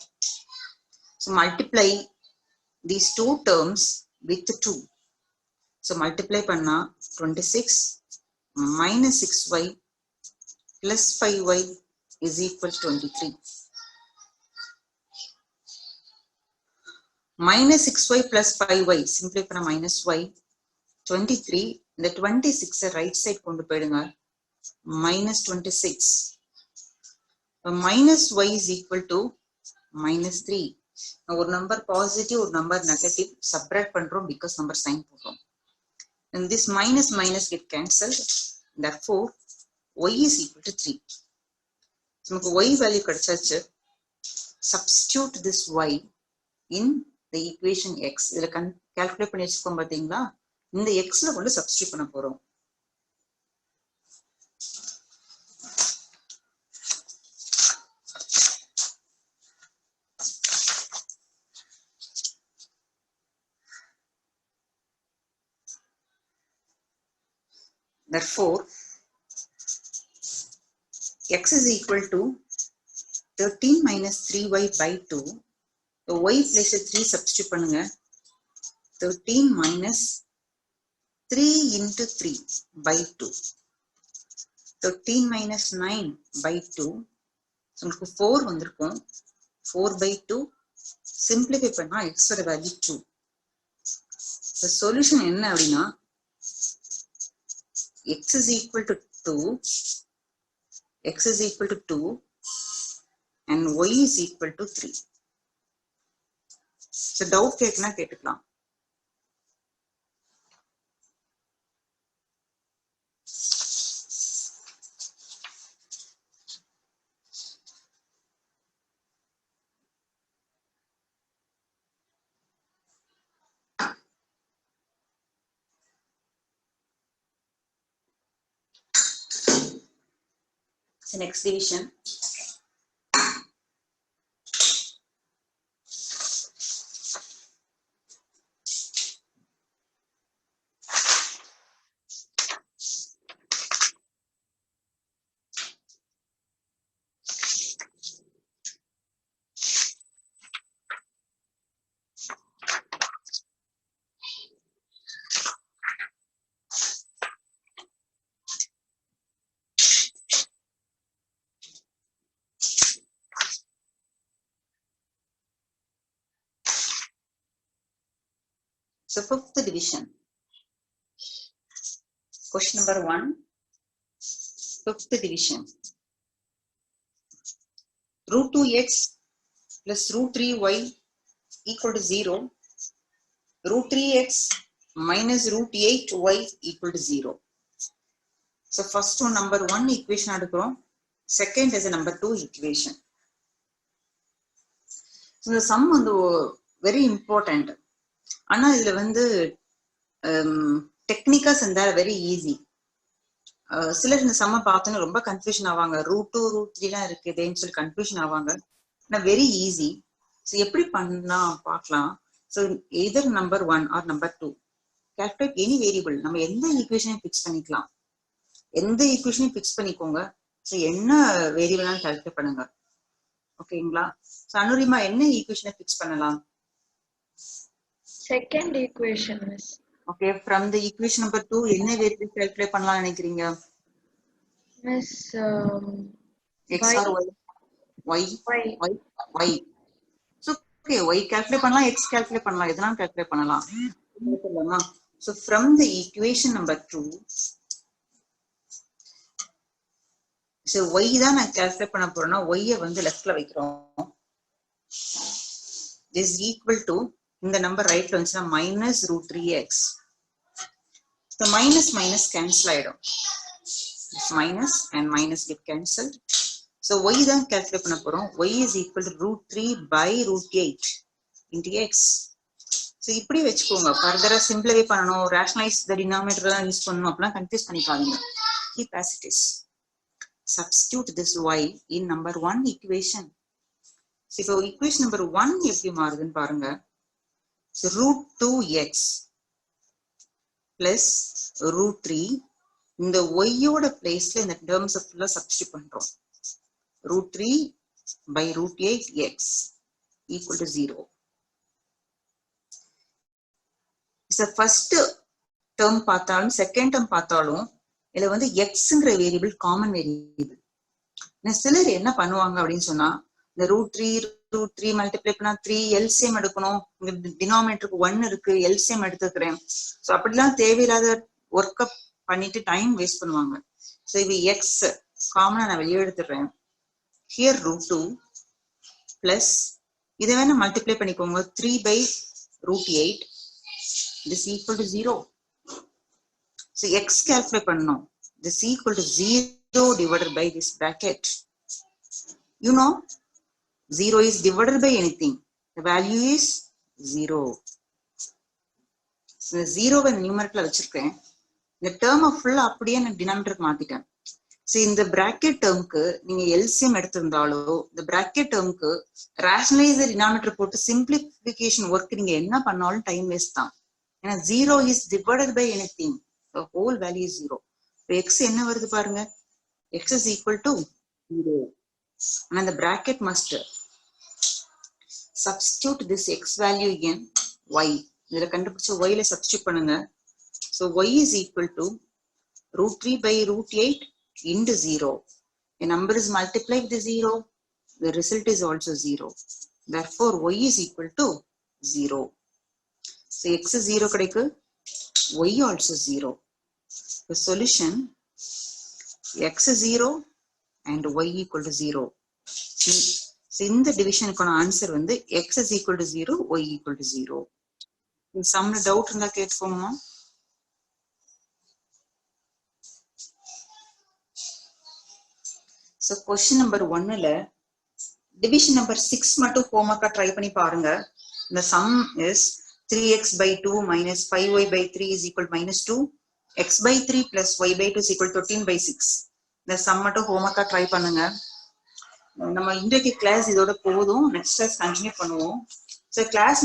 So multiply these two terms with 2. So multiply பண்ணா 26 minus 6y plus 5y is equal to 23. Minus 6y plus 5y simply பண்ணா minus y 23. இந்த 26 right side கொண்டு போயிடுங்க minus 26. Minus y is equal to minus 3. ஒரு number positive ஒரு number negative subtract பண்றோம் because number sign போடுறோம். And this minus minus get cancelled. Therefore y is equal to 3. நமக்கு y value கிடைச்சாச்சு. Substitute this y in the equation x. இதுல calculate பண்ணி வச்சுக்கோம் பாத்தீங்களா? இந்த x ல கொண்டு substitute பண்ண போறோம். Therefore, x is equal to 13 minus 3y by 2. So y place 3 substitute பண்ணுங்க. 13 minus 3 into 3 by 2. 13 minus 9 by 2. So உங்களுக்கு 4 வந்திருக்கும். 4 by 2. Simplify பண்ணா x ஓட value 2. The solution என்ன அப்படின்னா x is equal to 2, x is equal to 2 and y is equal to 3. So doubt கேட்கனா கேட்டுக்கலாம். So next division. So fifth division. Question number 1. Fifth division. Root 2x plus root 3y equal to 0. Root 3x minus root 8y equal to 0. So first one number 1 equation எடுக்கிறோம். Second is a number 2 equation. So the sum வந்து very important. ஆனா இதுல வந்து டெக்னிக்கா செஞ்சா very easy. சிலர் இந்த சம்ம பார்த்தோன்னு ரொம்ப கன்ஃபியூஷன் ஆவாங்க. ரூட் 2 ரூட் 3 எல்லாம் இருக்குதுன்னு சொல்லி கன்ஃபியூஷன் ஆவாங்க. ஆனா வெரி ஈஸி. ஸோ எப்படி பண்ணலாம் பார்க்கலாம். So either number 1 or number 2 calculate any variable. நம்ம எந்த ஈக்குவேஷனையும் ஃபிக்ஸ் பண்ணிக்கலாம். எந்த ஈக்குவேஷனையும் ஃபிக்ஸ் பண்ணிக்கோங்க. ஸோ என்ன வேரியபிள்னாலும் கால்குலேட் பண்ணுங்க. ஓகேங்களா? ஸோ அனுரிமா என்ன ஈக்குவேஷனை ஃபிக்ஸ் பண்ணலாம்? Second equation, miss. Okay, from the equation number 2, என்ன வேரியபிள் கால்குலேட் பண்ணலாம் நினைக்கிறீங்க? Miss, x or y? Y. So, okay, y calculate பண்ணலாம், x calculate பண்ணலாம், எதனாலும் calculate பண்ணலாம். So, from the equation number 2, so y தான் நான் calculate பண்ண போறேன்னா, y வந்து leftல வைக்கிறோம். This is equal to, இந்த number rightல வந்துச்சுன்னா minus root 3x. So, minus minus cancel ஆயிடும். Minus and minus get cancelled. So y தான் calculate பண்ண போறோம். Y is equal to root 3 by root 8 into x. So இப்படி வெச்சுக்கோங்க. further simplify பண்ணனும், rationalize the denominator தான் use பண்ணனும் அப்பலாம் கன்ஃபியூஸ் பண்ணிக்காதீங்க. Keep as it is. Substitute this y in number 1 equation. So இப்போ equation number 1 எப்படி மாறுதுன்னு பாருங்க. So root 2x plus root 3 இந்த y ஓட பிளேஸ்ல இந்த டேர்ம்ஸ் ஃபுல்லா சப்ஸ்டிட்யூட் பண்றோம். root 3 by root 8 x equal to 0. It's the first term பார்த்தாலும் செகண்ட் டேர்ம் பார்த்தாலும் இதுல வந்து எக்ஸ்ங்கிற வேரியபிள் காமன் வேரியபிள். சிலர் என்ன பண்ணுவாங்க அப்படின்னு சொன்னா இந்த ரூட் த்ரீ மல்டிப்ளை பண்ணா 3 எல்சிஎம் எடுக்கணும், டினாமினேட்டருக்கு 1 இருக்கு எல்சிஎம் எடுத்துக்கிறேன். ஸோ அப்படிலாம் தேவையில்லாத ஒர்க் அப் பண்ணிட்டு டைம் வேஸ்ட் பண்ணுவாங்க. ஸோ இது எக்ஸ் காமனா நான் வெளியே எடுத்துடுறேன். ஹியர் ரூட் 2 பிளஸ் இதை வேணா மல்டிப்ளை பண்ணிக்கோங்க 3 by root 8 this equal to 0. So x calculate பண்ணணும். This equal to 0 divided by this bracket. You know 0 is divided by anything. The value is 0. So 0 வை நியூமரேட்டர்ல வச்சிருக்கேன். இந்த டேர்மை ஃபுல்லா அப்படியே நான் டினாமினேட்டருக்கு மாத்திட்டேன். ஸோ இந்த பிராக்கெட் டேர்முக்கு நீங்க எல்சிஎம் எடுத்திருந்தாலோ இந்த பிராக்கெட் டேர்முக்கு ரேஷனலைஸ் டினாமினேட்டர் போட்டு சிம்பிளிஃபிகேஷன் ஒர்க் நீங்க என்ன பண்ணாலும் டைம் வேஸ்ட் தான். ஏன்னா 0 is divided by anything. The whole value is 0. இப்போ x என்ன வருது பாருங்க, x is equal to 0. And the bracket must substitute this x value again y. இதுல கண்டுபிடிச்ச y ல substitute பண்ணுங்க. So y is equal to root 3 by root 8 into 0. A number is multiplied with the 0. The result is also 0. Therefore y is equal to 0. So x is 0 கிடைக்கு, y also 0. The solution x is 0 and y equal to 0. So இந்த டிவிஷனுக்கான answer வந்து x is equal to 0, y equal to 0. சம்ல doubt இருந்தா கேட்டுக்கோங்கம்மா. So question number 1ல division number 6 மட்டும் ஹோம்வொர்க்கா try பண்ணி பாருங்க. The sum is 3x by 2 minus 5y by 3 is equal to minus 2. X by 3 plus y by 2 is equal to 13 by 6. இந்த sum மட்டும் ஹோம்வொர்க்கா try பண்ணுங்க. நம்ம இன்றைக்கு class இதோட போதும். நெக்ஸ்ட் கிளாஸ் கண்டினியூ பண்ணுவோம். So class